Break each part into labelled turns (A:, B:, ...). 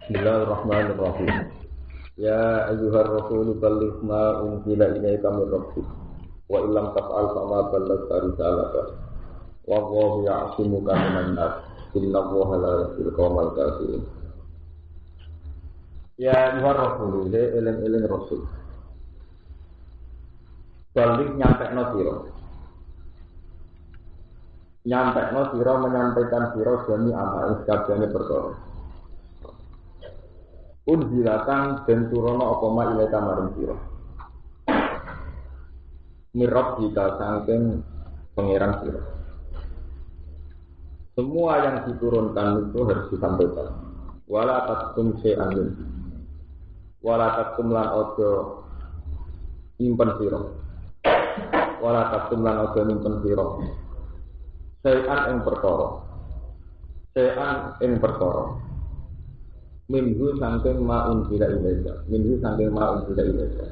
A: Bismillahirrahmanirrahim. Ya ayyuhar rasul balligh ma unzila ilaika min rabbik wa illam taf'al fama ballaghta risalata wallahu ya'simuka minan nas innallaha la yuhibbul qaumal kafirin. Ya ayyuhar rasul eling-eling rasul balik nyampekno sira menyampaikan sira jami amal sakabehane perkara unzilatan den turono apa ma ilaika maring sira mirab kita saking pangeran sira. Semua yang diturunkan itu harus disampaikan. Wala takum syai'an min. Wala takum lan ojo nyimpen sira. Wala takum lan ojo nyimpen sira. Syai'an ing perkara. Syai'an ing perkara. Minhu saking ma'un bila ilaika. Minhu saking ma'un bila ilaika.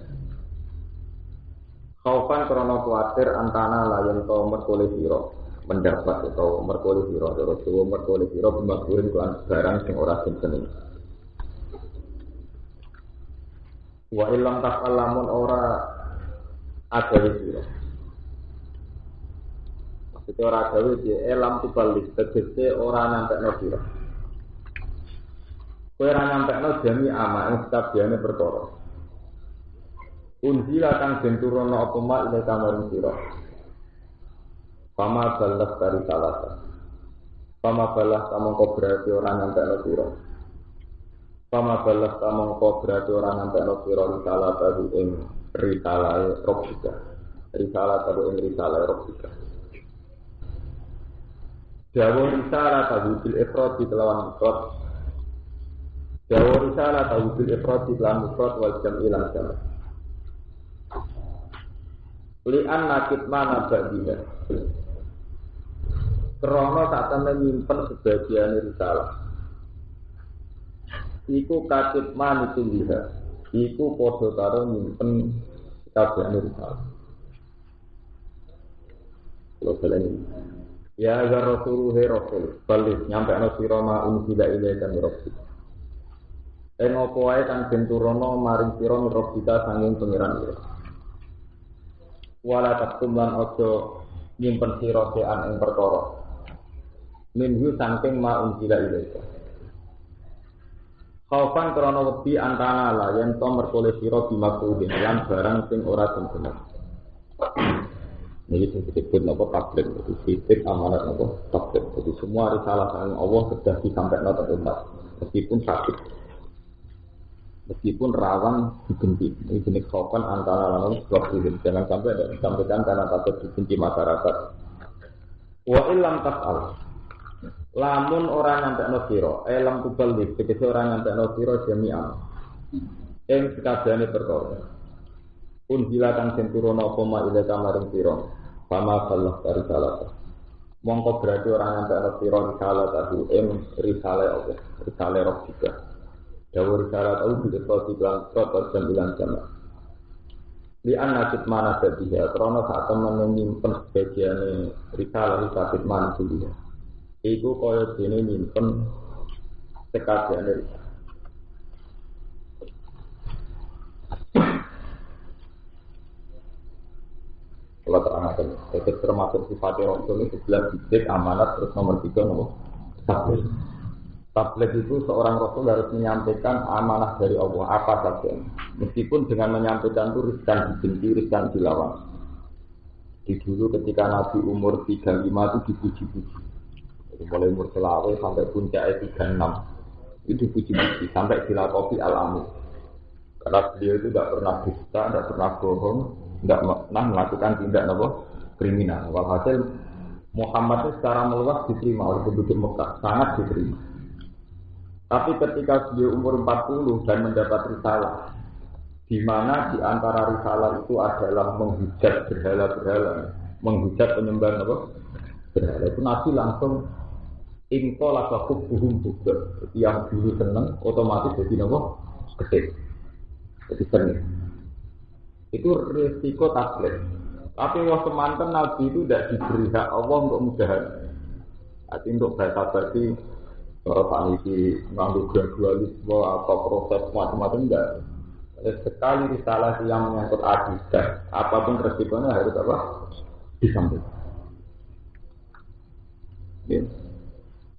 A: Khaufan krana kuwatir antana layan to merkole sira mendapat atau merkole sira terus merkole sira bimaksurin kelan barang sing ora seneng. Wa illam taqallamun ora agawe sira. Maksudnya ora agawe di elam tibalik tegese ora nampekno sira. Kowe ora nampekno jami ama ing sakabehane perkara. Unzila kang den turono apa mak ile kamaring sira. Pama balas dari salata. Pama balas tamangka berarti ora nyampekno sira. Pama balas tamangka berarti ora nyampekno sira salata ing risalahe robbika. Risalah ing risalahe robbika. Jawa risalah tahubil ifrad kelawan mufrad. Jawa risalah tahubil ifrad kelawan mufrad wal jam'i lan jama'. Li'an nakit mana ba'diha Krono tak temen nyimpen sebagian risalah Iku katib manitul liha Iku podo karo nyimpen sebagian risalah Kalau kalian ini Ya agar rasuluhi rasul balik nyampe ana sira ma'un bila ilaika mirabbi Ngopo wae kang benturono maring sira mirabbika sanging pangeran ira wala takum lan ojo nyimpen sira sean ing perkara minhu saking ma unzila ilaika khaufan krana wedi antana la yen to merkole sira bimakruhin lan barang sing ora bener niki disebut napa takdir itu sifat amanat napa takdir jadi semua risalah sang Allah sudah disampaikan ke umat meskipun sakit meskipun rawan dibenci, ini jenis khaufan antara lain sebab itu jangan sampai ada disampaikan karena takut dibenci masyarakat. Wa illam taf'al, lamun orang nyampekno sira, lam tuballigh, tegese orang nyampekno sira jami'an. Ing sekabehane perkara. Unzila kang den turono apa ma ila kamaring sira, fama balagh risalah. Mongko berarti orang nyampekno sira risalah tadi ing risalah Allah, risalah Rabbika. Dawur syarat au bila proti bilang prot dan bilang sama. Li anakit mana sedih karena saat teman menyimpan sebagian risalah sakit mana dia. Iku kaya dene nyimpen sekabian risalah. Kalau terangkan, itu termasuk sifat Rasul itu 11 titik amanat terus nomor 3 nomor tabligh. Tabligh itu seorang Rasul harus menyampaikan amanah dari Allah apa saja. Meskipun dengan menyampaikan itu riskan dibenci, riskan dilawan. Di dulu ketika Nabi umur 35 itu dipuji-puji. Mulai umur selawe sampai puncaknya 36 itu dipuji-puji sampai dilakopi alami. Karena beliau itu tidak pernah dusta, tidak pernah bohong, tidak pernah melakukan tindak kriminal. Walhasil Muhammad itu secara meluas diterima oleh penduduk Mekah, sangat diterima. Tapi ketika beliau umur 40 dan mendapat risalah, di mana di antara risalah itu adalah menghujat berhala-berhala, menghujat penyembah berhala, itu Nabi langsung info lakakub buhum juga. Yang dulu seneng otomatis jadi gede, jadi seni. Itu risiko tabligh. Tapi waktu mantan Nabi itu tidak diberi hak Allah untuk mudahan, arti untuk bahasa basi Orang paniki nganggo gradualisme atau proses macam-macam enggak. Sekali risalah yang menyangkut akidah, apapun resikonya harus apa? Disampaikan. Ya.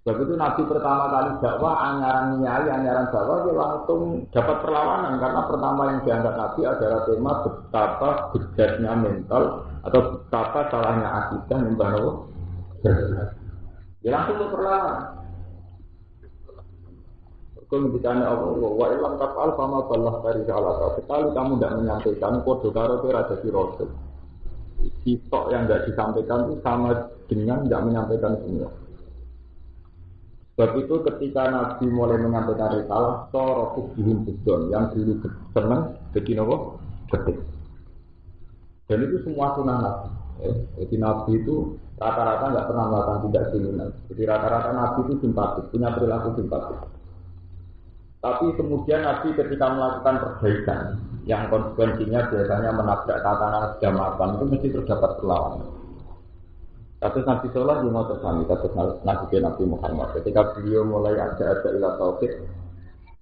A: Sebab itu Nabi pertama kali dakwah, anyaran dakwah dia langsung dapat perlawanan karena pertama yang diangkat Nabi adalah tema betapa bejatnya mental atau betapa salahnya akidah nyembah Allah. Dia langsung perlawanan. Kalau ditanya Allah, wa ilam taf'al fama ballah dari salah. Sekali kamu tidak menyampaikan kode karo ada di rasul. Sitok yang tidak disampaikan itu sama dengan tidak menyampaikan semua. Sebab itu ketika Nabi mulai menyampaikan risalah, sorokuh dihim budon yang dulu senang jadi nopo ketik. Dan itu semua sunnah Nabi. Jadi Nabi itu rata-rata nggak pernah melakukan tidak kriminal. Jadi rata-rata Nabi itu simpatis, punya perilaku simpatis. Tapi kemudian Nabi ketika melakukan perbaikan yang konsekuensinya biasanya menabrak tatanan jamaatan itu mesti terdapat perlawanan. Kasus Nabi Sallallahu Alaihi Wasallam, kasus Nabi Muhammad ketika beliau mulai ada ilah tauhid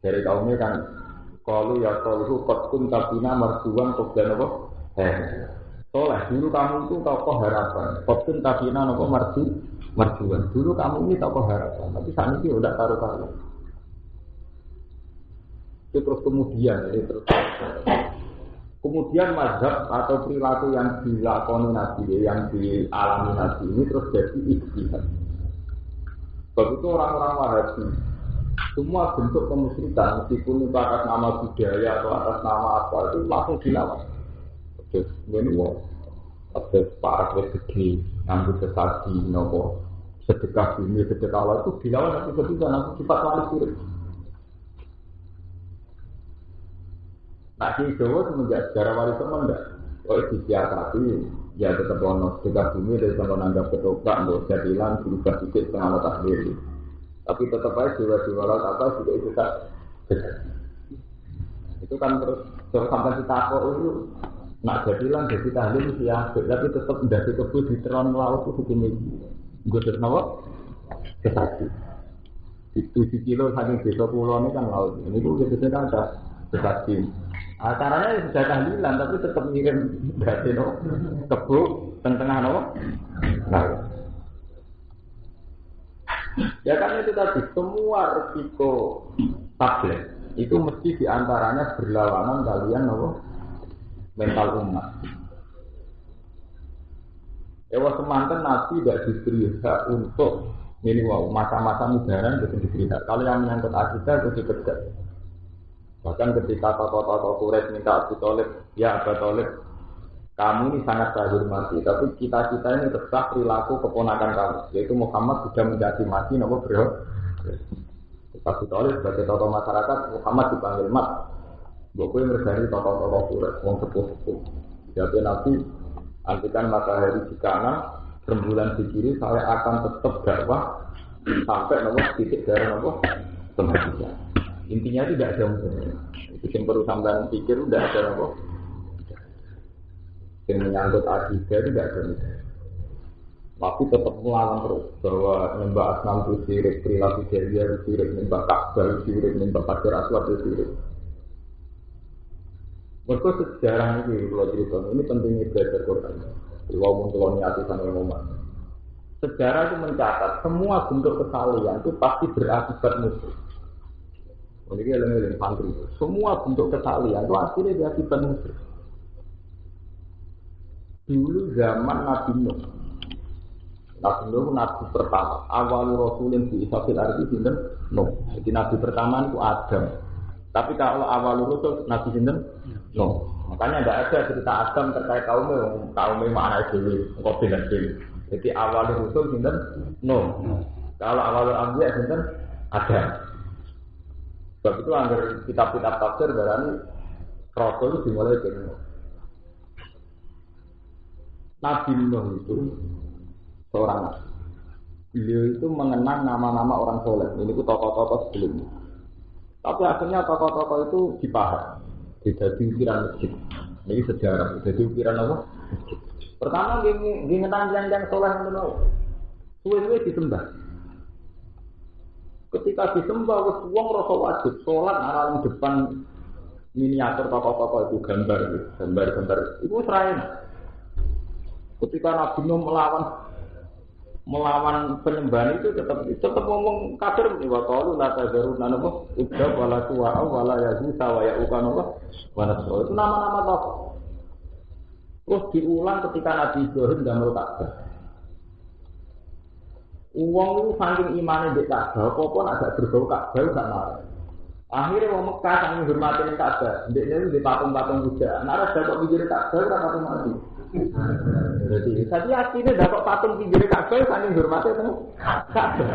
A: dari kaumnya kan kalau ya kalau kot kun kabina merjuan kemudian apa? Soleh dulu kamu itu tokoh harapan. Kot kun kabina apa merjuan. Dulu kamu ini tokoh harapan. Tapi saat ini udah taruh. Itu terus kemudian mazhab atau perilaku yang dilakoni Nabi, yang dialami Nabi ini terus jadi ijtihad. Sebab itu orang-orang Wahabi semua bentuk kemusyrikan meskipun itu atas nama budaya atau atas nama apa itu langsung dilawan. Terus ini ada para gede ngambil sesaji nopo sedekah bumi sedekah Allah itu dilawan tapi ketika nanti sifat wali sirik. Nah, di Jawa semenjak sejarah wali songo enggak, kalau disiasati ya tetap ono sedekah bumi dari sama nanggap ketoprak, untuk jadilan berubah sedikit setengah tahlil. Tapi tetap aja jiwa-jiwa laut apa juga itu tak. Itu kan terus sampai kita itu nak jadilan jadi tahlil ya, tapi tetap tidak dikebut di teron laut itu begini. Gue ternawa kesati. Itu 7 kilo saking desa pulau ini kan laut. Ini tuh biasanya kan ada kesati. Caranya sudah tahlilan tapi tetap ngirim berarti no kebuk tengah no. Nah, ya kan itu tadi semua resiko tablet itu mesti diantaranya berlawanan kalian no mental umat. Ewa semantan Nabi tidak diberi hak untuk ini masa-masa mudaran itu diberi hak. Kalau yang menyangkut akidah itu dipecat. Bahkan ketika tokoh-tokoh Quraisy minta Abu Thalib, ya Abu Thalib, kamu ini sangat saya hormati, tapi kita ini tetap perilaku keponakan kamu, yaitu Muhammad sudah menjadi mati, nopo bro. Abu Thalib sebagai tokoh masyarakat, Muhammad dipanggil mat. Bapak yang berjari tokoh-tokoh Quraisy, wong sepuh-sepuh. Jadi Nabi, antikan matahari di kanan, rembulan di kiri, saya akan tetap dakwah sampai nopo titik darah nopo tempat. Intinya tidak ada musuhnya. Itu yang perlu sampean pikir udah ada apa? Yang menyangkut akidah tidak ada musuhnya. Tapi tetap melawan terus bahwa nyembah asnam itu syirik, perilaku jahiliyah itu syirik, nyembah Ka'bah itu syirik, nyembah Hajar Aswad itu syirik. Mereka sejarah ini kalau cerita ini pentingnya belajar Quran. Walaupun kalau niati sama umat. Sejarah itu mencatat semua bentuk kesalahan itu pasti berakibat musuh. Ini elemen pantri. Semua bentuk kesalahan itu akhirnya diakibat musuh. Dulu zaman Nabi Nuh. Nabi Nuh nabi pertama. Awal Rasulin di Israfil arti sinten Nuh. Jadi nabi pertama itu Adam. Tapi kalau awal Rasul Nabi sinten Nuh. Makanya tidak ada cerita Adam terkait kaumnya mana dewi, kopi dan dewi. Jadi awal Rasul sinten Nuh. Kalau awal Ambiya sinten Adam. Sebab itu agar kitab-kitab tafsir berani Rasul itu dimulai dari Nuh. Nabi Nuh itu seorang nabi. Beliau itu mengenang nama-nama orang soleh. Ini itu tokoh-tokoh sebelumnya. Tapi akhirnya tokoh-tokoh itu dipaham. Jadi ukiran masjid. Ini sejarah. Jadi ukiran apa? Masjid. Pertama dia mengenang yang soleh itu. Suwe-suwe disembah. Ketika disembah wis wong rasa wajib salat arang depan miniatur tokoh-tokoh itu gambar itu serain. Ketika Nabi Nuh melawan penyembahan itu tetap ngomong kafir wa qalu la tazaruna napa ubda wala tuwa wala yazusa wa yaukan apa itu nama-nama tokoh. Terus diulang ketika Nabi Ibrahim ndamel Ka'bah. Uang itu saking imane ndek Ka'bah apa nak gak berbau Ka'bah gak marah. Akhirnya wong Mekah saking hormati ning Ka'bah, ndekne di patung-patung puja. Nek ada kok pinggir Ka'bah ora patung mati. Jadi akhirnya dapat patung pinggir Ka'bah saking hormati teng Ka'bah.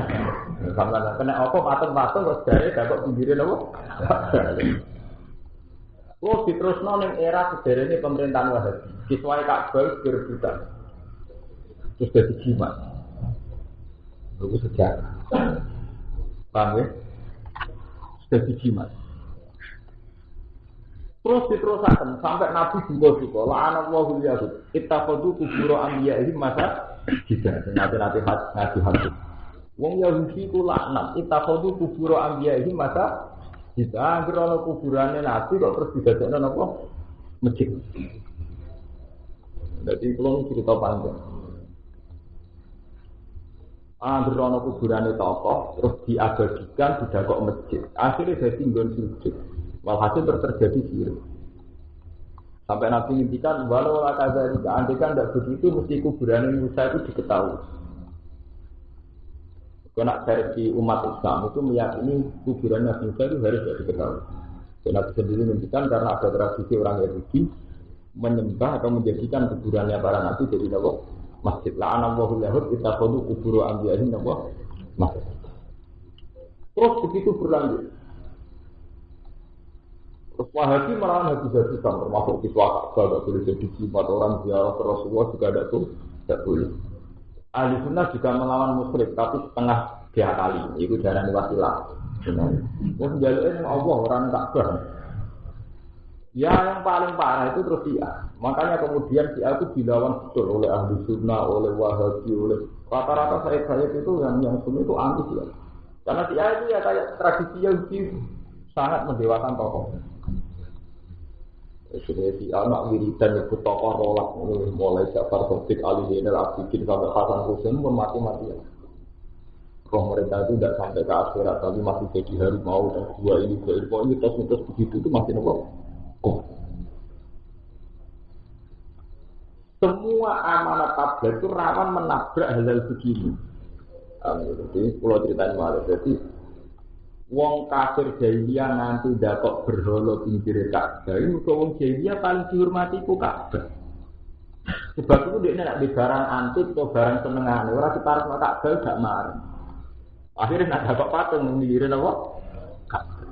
A: Sampeyan kena apa patung-patung kok jare dapat pinggire napa? Oh, diterusno ning era sederene pemerintahan Wahabi. Siswae Ka'bah direbutan. Terus dadi jimat. Itu sejarah. Paham ya? Dadi jimat. Terus diterusaken sampai Nabi duka-duka. La'anallahu al-yahud. Ittaqadu kubur anbiya'ihim masa tidak. Nanti ngaji hadis. Wong Yahudi ku laknat. Ittaqadu kubur anbiya'ihim masa tidak. Anggere ana kuburane Nabi kok terus didadekno napa? Masjid. Dadi kula cerita panjang. Anggere ana kuburane tokoh terus diabadikan didakok masjid. Akhirnya dadi nggon sujud. Walhasil terjadi sirik. Sampai Nabi ngintikan walau kadzalika andekan tidak begitu mesti kuburane Musa itu diketahui. Karena versi umat Islam itu meyakini kuburan Nabi Musa itu harus diketahui. Dan Nabi sendiri ngintikan karena ada tradisi orang Yahudi menyembah atau menjadikan kuburannya para nabi jadi napa? Masjid. La'anallahu al-yahud ittakhadhu qubur anbiya'ihim napa? Masjid. Terus begitu berlanjut. Terus Wahabi melawan hadis-hadisan termasuk siswa Ka'bah tidak boleh jadi jimat, orang ziarah ke Rasulullah juga tidak boleh. Ahli Sunnah juga melawan musyrik tapi setengah dia kali. Itu darah wasilah. Terus jalurnya Allah orang Ka'bah. Ya yang paling parah itu terus Syiah. Makanya kemudian Syiah itu dilawan betul oleh Ahli Sunnah, oleh Wahabi, oleh rata-rata saya itu yang Sunni itu anti Syiah. Karena Syiah itu ya kayak tradisi Yahudi sangat mendewakan tokoh. Jadi anak wiridan ikut tokoh rolak mulai Ja'far Shadiq, Ali Zainal Abidin sampai Hasan Hussein pun mati-matian. Roh mereka itu tidak sampai ke akhirat tapi masih jadi harimau dan dua ini mitos-mitos begitu itu masih nopo. Semua amanat tablet itu rawan menabrak hal-hal begini. Jadi kalau ceritain malah jadi wong kafir jahiliyah nanti dapat berhala pinggir Ka'bah. Itu wong jahiliyah paling dihormati ku Ka'bah. Sebab itu dia nak di barang antik atau barang senengane ora diparek Ka'bah gak marah. Akhirnya nak dapat patung menggiring apa? Ka'bah.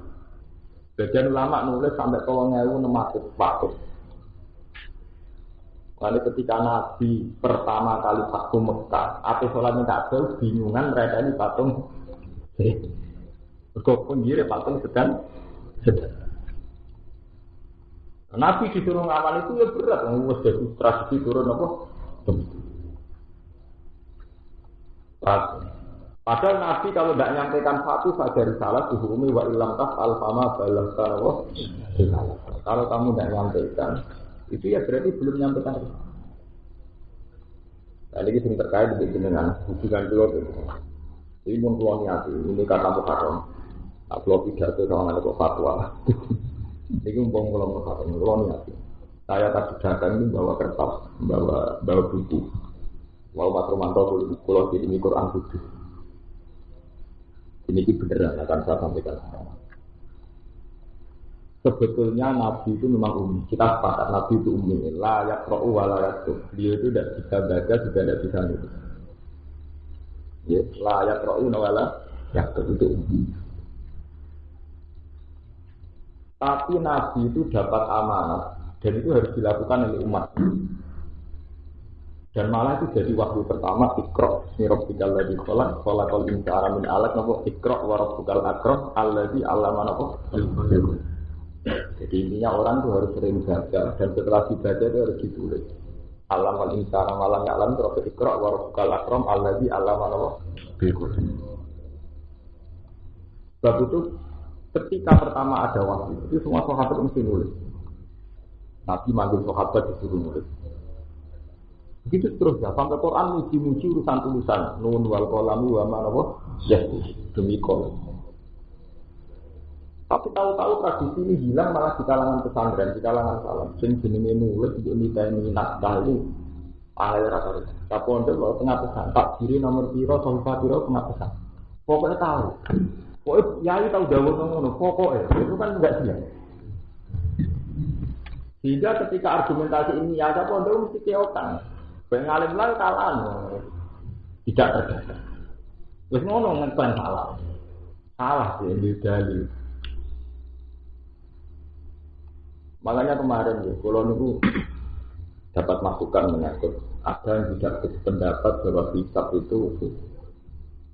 A: Bagian ulama nulis sampai 3.600 patung. Lalu ketika Nabi pertama kali Fathu Mekah, api sholatnya Ka'bah bingungan mereka ini patung. Kok penggire patung sedang. Nabi disuruh ngamal itu ya berat, wis dadi tradisi turun apa? Padahal Nabi kalau tidak menyampaikan satu saja risalah dihukumi wa illam taf'al fama balagta wa. Kalau kamu tidak menyampaikan, itu ya berarti belum menyampaikan. Nah, ini sing terkait dengan hubungan pilot itu. Ini pun koloniasi, ini kata Muharram. Kalau pidato sama ada fatwa, ini umpang kalau niat. Saya tadi datang ini bawa kertas, bawa buku. Walau Mas Romanto kalau di ini Quran Kudus. Ini beneran akan saya sampaikan. Sebetulnya Nabi itu memang ummi. Kita sepakat Nabi itu ummi. La yaqra'u wa la yaktub. Dia itu tidak bisa baca juga tidak bisa nulis. Ya, la yaqra'u wa la yaktub itu ummi. Tapi Nabi itu dapat amanat dan itu harus dilakukan oleh umat. Dan malah itu jadi wahyu pertama Iqra' bismi rabbikal ladzi khalaq khalaqal insana min 'alaq napa Iqra' wa rabbukal akram alladzi 'allama napa. Jadi intinya orang itu harus sering baca dan setelah dibaca itu harus ditulis. Allamal insana malam ya'lam terus Iqra' wa rabbukal akram alladzi 'allama napa. Sebab itu ketika pertama ada wahyu, itu semua sahabat mesti nulis. Nabi manggil sahabat disuruh nulis. Begitu terus ya, sampai Quran muji-muji urusan tulisan. Nun wal qalami wa ma ya demi qalam. Tapi tahu-tahu tradisi ini hilang malah di kalangan pesantren, di kalangan salam. Sing jenenge nulis untuk niteni naskah itu ahli rata-rata. Tapi untuk kalau tengah pesan, tak kiri nomor piro, sofa piro tengah pesan. Pokoknya tahu. Pokoknya yai tahu jauh ngono. Pokoknya itu kan enggak dia. Sehingga ketika argumentasi ini ada pun itu mesti keokan. Pengalim lah kalah, tidak terjadi. Terus ngono ngeklaim salah sih dalil. Makanya kemarin ya, kalau niku dapat masukan menyangkut ada yang tidak berpendapat bahwa hisab itu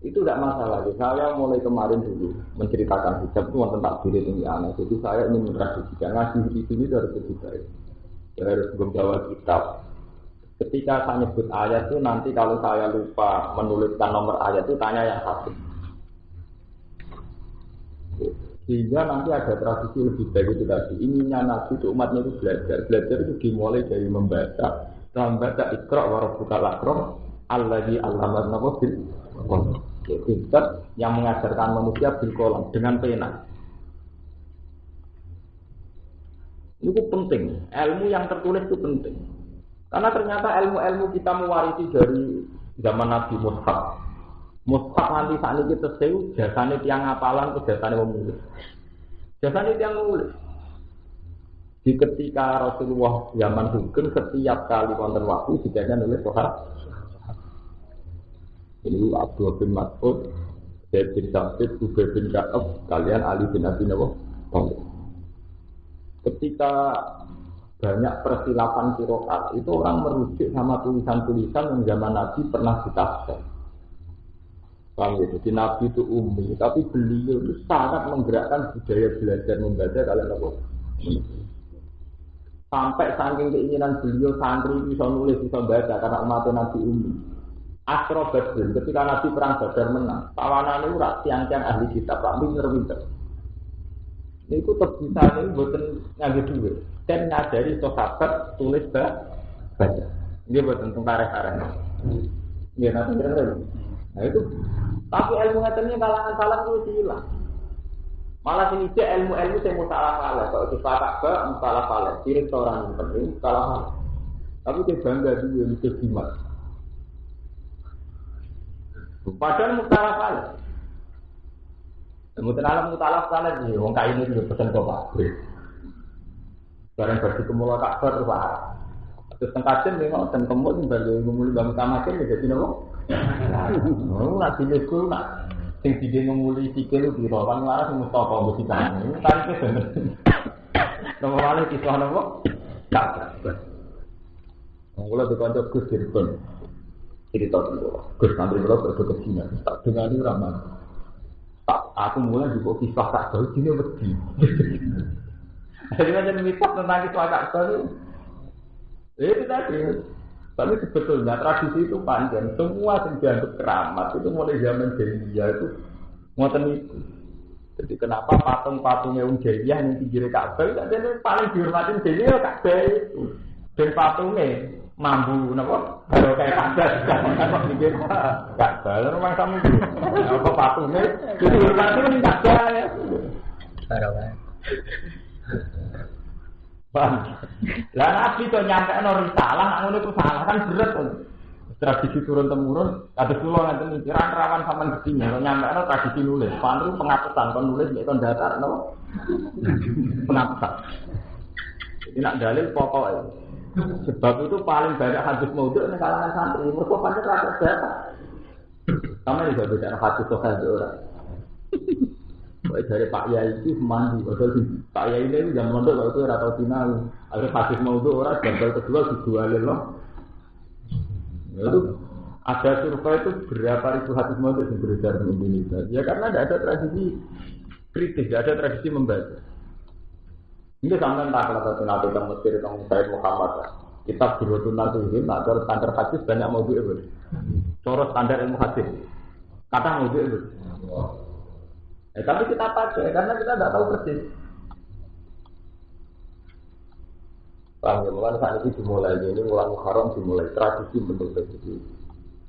A: tidak masalah. Saya mulai kemarin dulu menceritakan hisab itu tentang diri tinggi anak. Jadi saya ingin mentradisikan ngaji di sini dari lebih baik. Saya harus membawa kitab. Ketika saya nyebut ayat itu nanti kalau saya lupa menuliskan nomor ayat itu tanya yang satu. Sehingga nanti ada tradisi lebih baik itu tadi. Ininya Nabi itu umatnya itu belajar. Belajar itu dimulai dari membaca. Setelah membaca Iqra wa rabbukal akram alladzi 'allama bil qalam. Pintar yang mengajarkan manusia bil qalam dengan pena. Itu penting. Ilmu yang tertulis itu penting. Karena ternyata ilmu-ilmu kita mewarisi dari zaman Nabi Mushaf. Mushaf nanti saat ini kita tahu jasanya tiang hafalan ke jasanya menulis. Jasanya tiang menulis. Di ketika Rasulullah zaman hukum setiap kali konten waktu dijadikan nulis sohar. Ini Abdul bin Mas'ud, Zaid bin Sabit, Ubay bin Ka'ab, kalian Ali bin Abi Thalib. Ketika banyak persilapan qiraat itu orang merujuk sama tulisan-tulisan yang zaman Nabi pernah ditafsir. Paham ya? Jadi Nabi itu ummi, tapi beliau itu sangat menggerakkan budaya belajar membaca kalian apa? Sampai saking keinginan beliau santri bisa nulis, bisa baca karena umat Nabi ummi. Asra Badr, ketika Nabi perang Badar menang, tawanan itu tiang-tiang ahli kitab, pinter-pinter. Ini itu tebusan ini buatan ngambil duit dan ngajari sahabat tulis baca. Dia buatan tentara-tentara. Dia nanti kira-kira. Nah itu, tapi ilmu ngetennya kalangan salah itu hilang. Malah sini aja ilmu-ilmu saya mau salah salah. Kalau kita tak salah salah, sirik orang yang penting salah salah. Tapi dia bangga juga itu gimana? Padahal mutalaf salah. Mutalaf salah sih. Wong kain itu pesen kok pabrik. Barang bersih kemula Ka'bah terus parah. Terus tengkajen memang dan kemul sebagai ngomuli bangun tamakin jadi nopo. Nak dilesku nak sing dide ngomuli sikil di bawah laras Mustafa mesti kan. Tarike bener. Nopo wale kisah nopo? Ka'bah. Mula dikonco Gus Dirgon. Cerita dulu. Gus santri kula berdoa Cina. Tak dengani ramah. Tak aku mulai juga kisah tak tahu Cina wedi. Jadi macam mitos tentang kisah Ka'bah itu tadi. Tapi sebetulnya tradisi itu panjang. Semua yang dianggap keramat itu mulai zaman jahiliyah itu ngoten itu. Jadi kenapa patung-patungnya Jahiliyah yang pinggir Ka'bah itu ada paling dihormatin jahiliyah Ka'bah itu. Dan patungnya mampu napa? Kalau kayak Ka'bah kan pinggir Ka'bah rumah kamu itu. Apa patungnya itu dihormatin Ka'bah ya. Sarang. Bang, lah Nabi itu nyampe risalah, ngono itu salah kan berat kan. Tradisi turun temurun, ada pulau nanti pikiran rawan sama gedinya. Kalau nyampe tradisi nulis, pantu pengapesan, penulis itu datar, no? Pengapesan. Jadi nak dalil pokok. Sebab itu paling banyak hadis maudhu di kalangan santri. Mereka pancen rata data. Sama juga beda hadis sokal orang. Dari Pak Yai itu mandi, Pak Yai ini jam mondok kalau itu rata final. Ada hadis maudhu orang, gambar kedua dijualin loh. Itu ada survei itu berapa ribu hadis maudhu yang beredar di Indonesia. Ya karena tidak ada tradisi kritis, tidak ada tradisi membaca. Ini sampai tak kalau nanti tentang Mesir tentang Sayyid Muhammad. Kitab Durratun Nasuhin, nak cara standar hadis banyak maudhu itu. Cara standar ilmu hadis, kata maudhu itu. Tapi kita pakai karena kita tidak tahu persis. Paham ya, mulai saat ini dimulai ini mulai Muharram dimulai tradisi bentuk begitu.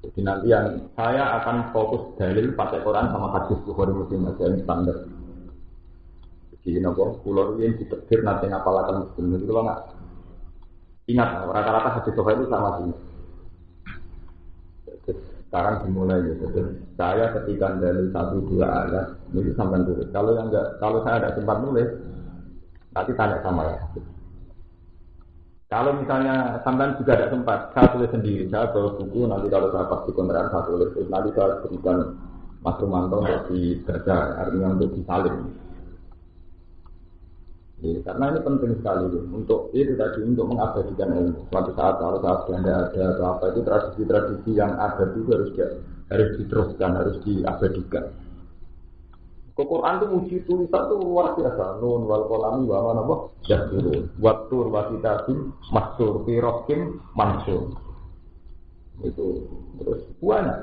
A: Jadi nanti yang saya akan fokus dalil pakai Quran sama hadis Bukhari Muslim aja yang standar. Jadi nopo pulau ini ditekir nanti ngapalakan Muslim itu kalau nggak ingat rata-rata hadis Bukhari itu sama sih. Sekarang dimulai gitu. Saya ketika dalil 1-2 ayat ini sampai tulis. Kalau yang enggak, kalau saya ada sempat nulis, nanti tanya sama ya. Kalau misalnya sampai juga ada sempat, saya tulis sendiri. Saya bawa buku, nanti kalau saya pas di kontrakan saya tulis. Nanti saya berikan Mas Rumanto untuk dibaca, artinya untuk disalin. Ya, karena ini penting sekali untuk itu tadi untuk mengabadikan ilmu. Suatu saat kalau saat sudah ada atau apa itu tradisi-tradisi yang ada itu harus diteruskan, harus diabadikan. Quran itu uji tulisan itu luar biasa. Nun wal qalami wa ma nabah yasturun. Wattur wa kitabim mastur fi raqim mansur. Itu terus banyak.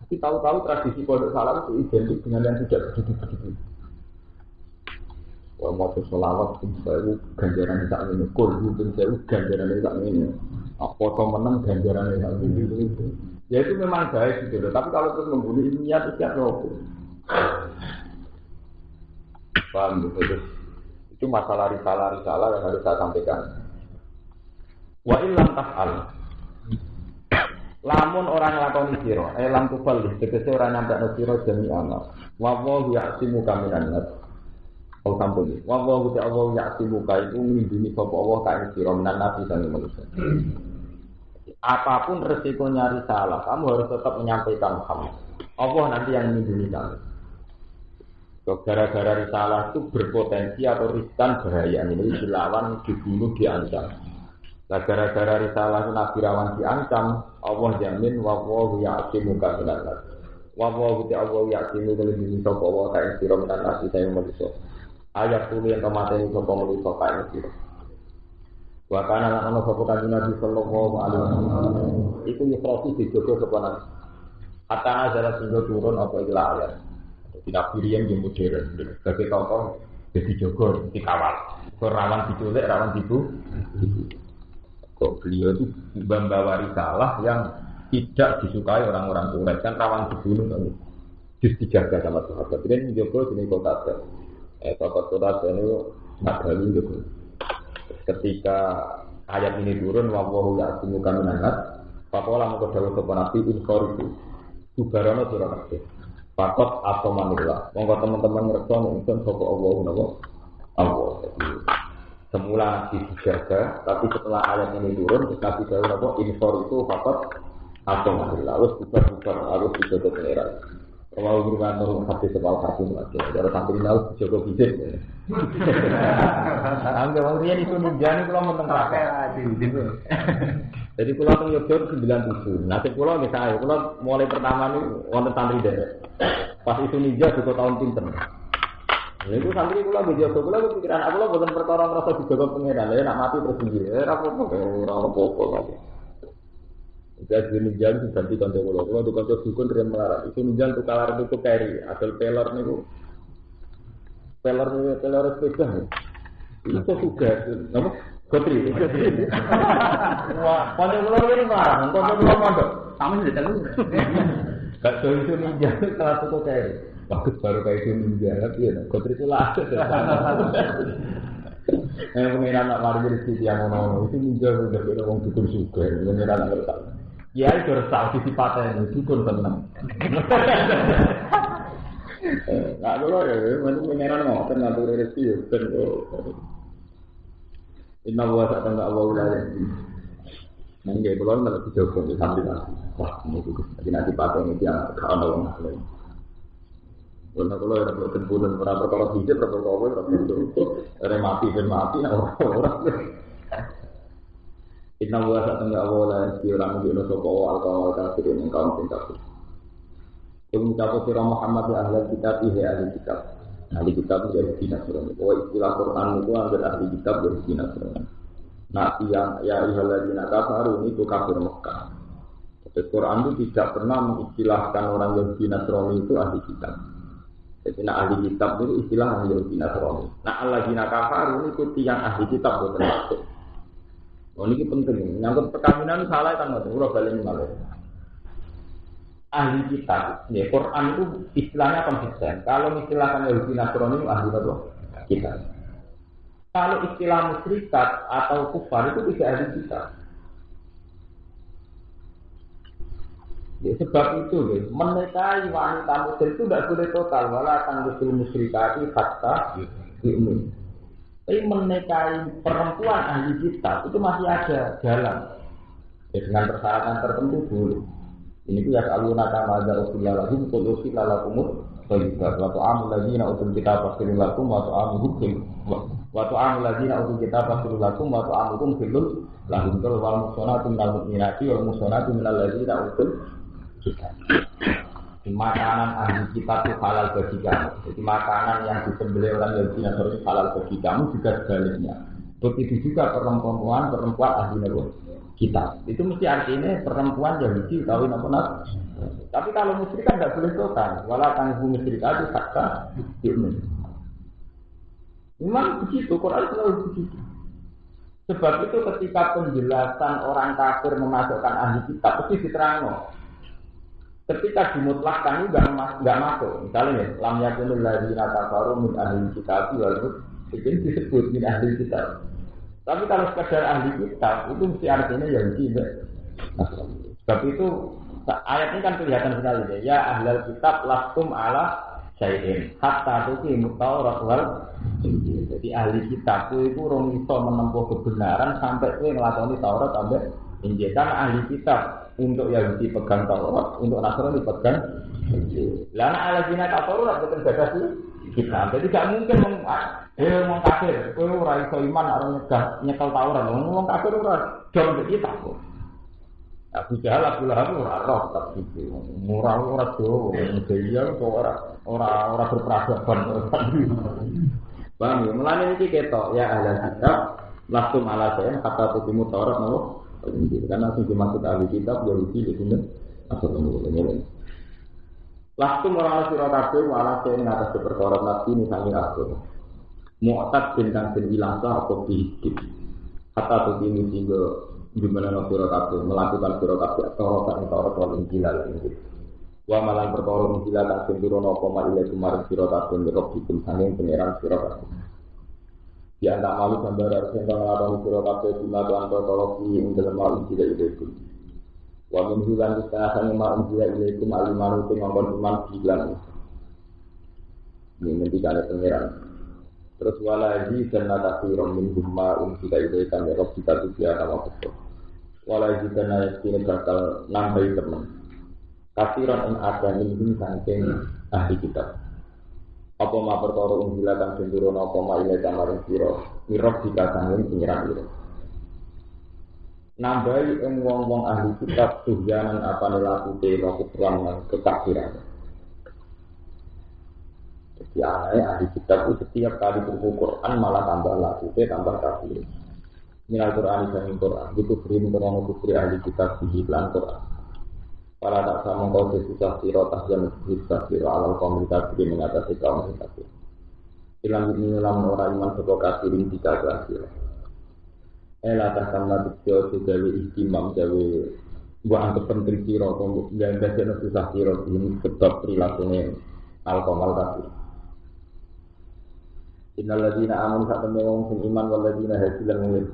A: Tapi tahu-tahu tradisi pondok salam itu identik dengan yang tidak begitu-begitu. Wah mau selawat pun saya ganjaran tak ini, kurbu pun saya ganjaran tak ini. Foto menang ganjaran tak ini. Ya itu memang baik gitu loh. Tapi kalau terus membunuh ilmiah itu siapa loh? Paham gitu. Itu masalah risalah yang harus saya sampaikan. Wa illam taf'al. Lamun orang lakoni sira, lam tufal tegese ora nyampe sira jami amal. Wa wa ya'simu kaminan nas. Kalau sampun iki. Wa wa ta'ala ya'simu ka itu nglindungi sapa Allah ka ing sira menan nabi sang manusia. Apapun resikonya risalah, kamu harus tetap menyampaikan Muhammad. Allah nanti yang melindungi kamu. Gara-gara risalah itu berpotensi atau riskan bahaya ini dilawan, dibunuh, diancam. Nah, gara-gara risalah Nabi Rawan diancam, Allah jamin wallahu ya'simuka minan nas. Wallahu ta'ala ya'simu melindungi sapa wa ta'ala sira minan nas saya manusia. Ayat 10 yang kemateni sapa manusia kae sira. Wa kana ana sapa kanjeng Nabi sallallahu alaihi wasallam. Iku nyefroti dijogo sapa nang. Atana jalan singgo turun apa ilah ayat. Tidak pilihan yang modern, sebagai contoh jadi jogo dikawal, rawan diculik, rawan dibu. Kok beliau itu membawa risalah yang tidak disukai orang-orang soleh, kan rawan dibunuh, kan? Justru dijaga sama sahabat. Ini jogo sini kota kota ini Nabawi jogo. Ketika ayat ini turun, wallahu ya'simuka minan nas, faqala mengko dawuh sapa Nabi insoriku, subarana sira kabeh. Pakot atau manila, monggo teman-teman ngerti nonton sapa Allah napa Allah. Jadi semula dijaga, tapi setelah ayat ini turun, Nabi dawuh napa insor itu pakot atau manila, harus bubar-bubar, harus dijaga pengeran. Kalau hubungan turun hati sebal hati lagi, kalau sampai harus dijaga bisik. Angga wong riyen iku nunjani kula menteng rakyat. Jadi kula teng Yogyakarta 97. Nasib kula nggih saya, kula mulai pertama niku wonten santri derek. Pas itu ninja juga tahun pinten. Niku santri kula nggih jaga kula kepikiran aku lho boten perkara ngrasa dijaga pangeran. Ya nak mati terus piye? Ora apa-apa kok. Jadi ninja itu ganti kanca kula di kanca dukun riyen melarat. Itu ninja untuk kalar itu keri, asal pelor niku. Pelor sepeda. Itu juga, nama Gotri. Wah, pada pulau ini marah, pada pulau mondok. Kami sudah tahu. Gak tahu itu ninja, salah satu kayak. Bagus baru kayak itu ninja, tapi ya, Gotri itu lah. Pengiran nak mari rezeki yang ono itu ninja sudah beda orang dukun juga. Pengiran nak letak. Ya itu harus tahu sisi paten dukun tenang. Nah, kalau ya, macam pengiran ngotot ngatur rezeki ya, betul. Inna wa ta'ala Allah la nangge kula nek dijogo sambil wah niku nanti pakai iki ya gak ono wong lain. Kula kula ora boten pun ora perkara dhisik perkara ora ora mati ben mati ora. Inna wa ta'ala Allah la ora mung sapa al kafir ing kaum sing kafir. Yang mencapai sirah Muhammad ya ahli kitab ya ahli kitab. Ahli kitab Yahudi Nasrani. Oh istilah Quran itu adalah ahli kitab Yahudi Nasrani. Nabi yang ya ihaladina kafaru itu kafir Mekah. Quran itu tidak pernah mengistilahkan orang Yahudi Nasrani itu ahli kitab. Jadi ahli kitab itu istilah ahli Yahudi Nasrani. Alladzina kafaru itu yang ahli kitab boten masuk. Ini penting. Nyangkut perkawinan salah kan ngoten, ora bali malih. Ahli kitab, ya Quran itu istilahnya konsisten. Kalau istilahkan Yahudi Nasrani itu ahli kitab. Kalau istilah musyrikat atau kufar itu tidak ahli kitab. Ya, sebab itu, ya, menikahi wanita musyrik itu tidak boleh total. Wala tanggusul musyrikati hatta yu'min. Tapi menikahi perempuan ahli kitab itu masih ada jalan. Ya, dengan persyaratan tertentu boleh. Ini pun ya kalau nakal ada usul lagi, usul lalakumut. Waktu amul lagi nak usul kita pasirul lakum, waktu amul hukum. Waktu amul lagi nak usul kita pasirul lakum, waktu amul hukum filul. Lalu kalau wal musonatu minal mukminati wal musonatu minal lagi nak usul kita. Makanan ahli kitab itu halal bagi kamu. Jadi makanan yang disembelih orang Yahudi Nasrani halal bagi kamu juga sebaliknya. Begitu juga perempuan ahli kitab. Itu mesti artinya perempuan Yahudi kawin apa nak. Tapi kalau musyrik kan tidak boleh total. Walau tanggung musyrik itu fakta ilmu. Memang begitu, Quran selalu begitu. Sebab itu ketika penjelasan orang kafir memasukkan ahli kitab pasti diterangkan. Ketika dimutlakkan itu enggak masuk. Misalnya lam yakunul ladzina kafaru min ahli kitab wal itu disebut min ahli kitab. Tapi kalau sekadar ahli kitab itu mesti artinya Yahudi. Sebab itu ayat ini kan kelihatan sekali ya ahlul kitab lastum ala syai'in hatta tuqimu Taurat wal Injil. Jadi ahli kitab itu orang iso menempuh kebenaran sampai kowe nglakoni Taurat sampai Injil. Karena ahli kitab untuk Yahudi pegang Taurat, untuk Nasrani pegang Injil. Lah ana alazina kafaru ora boten gadah kitab. Jadi gak mungkin wong kafir, kowe ora iso iman arep nyekel Taurat. Wong kafir ora dol kitab kok. Abu Jahal, Abu Lahab ora roh tapi murah ora do, dia kok ora berperadaban. Bang, mulane iki ketok ya ahli kitab langsung ala saya kata tukimu Taurat nopo. Karena sing dimaksud ahli kitab Yahudi itu masuk ngene. Langsung orang sira kabeh wala sing ngatas perkara nabi nisangi aku. Mu'tad bintang sing ilang apa bidik. Kata tukimu singgo gimana sira kabeh melakukan sira kabeh Taurat wal Injil lan wa malan perkara Injil lan sing turun apa maile kemarin sira kabeh merok dikum sanging pangeran sira kabeh. Ya tak malu gambar harus yang melakukan sira kabeh guna tuan perkara iki ing dalem Injil itu. Wa min hulan istahane ma Injil itu alimanu sing ngomong iman bilang. Ini nanti kali pangeran. Terus walaji karena takfirum min humma Injil itu kan merok kita tuh ya nama betul. Walaji karena ini bakal nambahi teman. Kafiran yang ada ini saking ahli kitab. Apa ma perkara unjilatan sendurun apa ma ile kamaring sira mirok dikasangin pengiran ira. Nambahi ing wong-wong ahli kitab tuhyanan apane lakute kufran kekafiran. Jadi ahli kitab itu setiap kali buku Quran malah tambah lakute tambah kafir. Ini Al-Quran dan Al-Quran itu beri menerang kufri ahli kitab di iklan Quran. Para tak sama kau susah siro tahjan susah siro alal komunitas ini mengatasi kaum kafir. Ilang ini orang iman sebuah kafirin tiga kafir. Tak sama tiga sejawi istimam jawi buat anggap penting siro yang biasa susah siro ini sebab perilakunya alkohol kafir. Innalladzina amanu sak temene wong sing iman walladzina hadilan mulih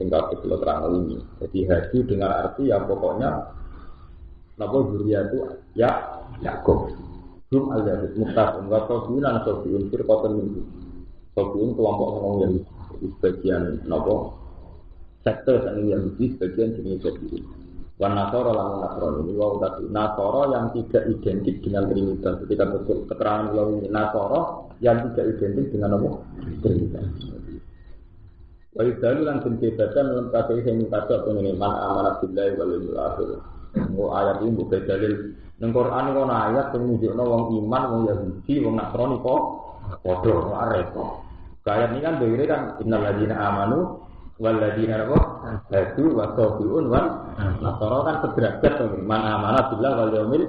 A: singkat kula terang ini. Jadi hadi dengan arti ya pokoknya napa zuriya itu ya Yakub. Belum ada mustahil enggak tahu bilang atau diunsur koten itu. Sobiun kelompok ngomong yang sebagian napa sektor yang sebagian jenis Sobiun. Wan Nasara lan Nasrani ini wau tadi Nasara yang tidak identik dengan Trinitas. Ketika betul keterangan wau ini Nasara yang tidak identik dengan apa? Trinitas. Wa idzalu lan sintebatan lan kabeh sing kadok ngene man amanat billahi wal yawmil akhir. Ayat ini bukan dalil. Nang Quran kono ayat sing nunjukno wong iman, wong Yahudi, wong Nasrani kok padha repot. Ayat ini kan dhewe kan innal ladzina amanu waladina apa? Hadu wasobiun nasoro kan sederajat mana amanah billah wal yaumil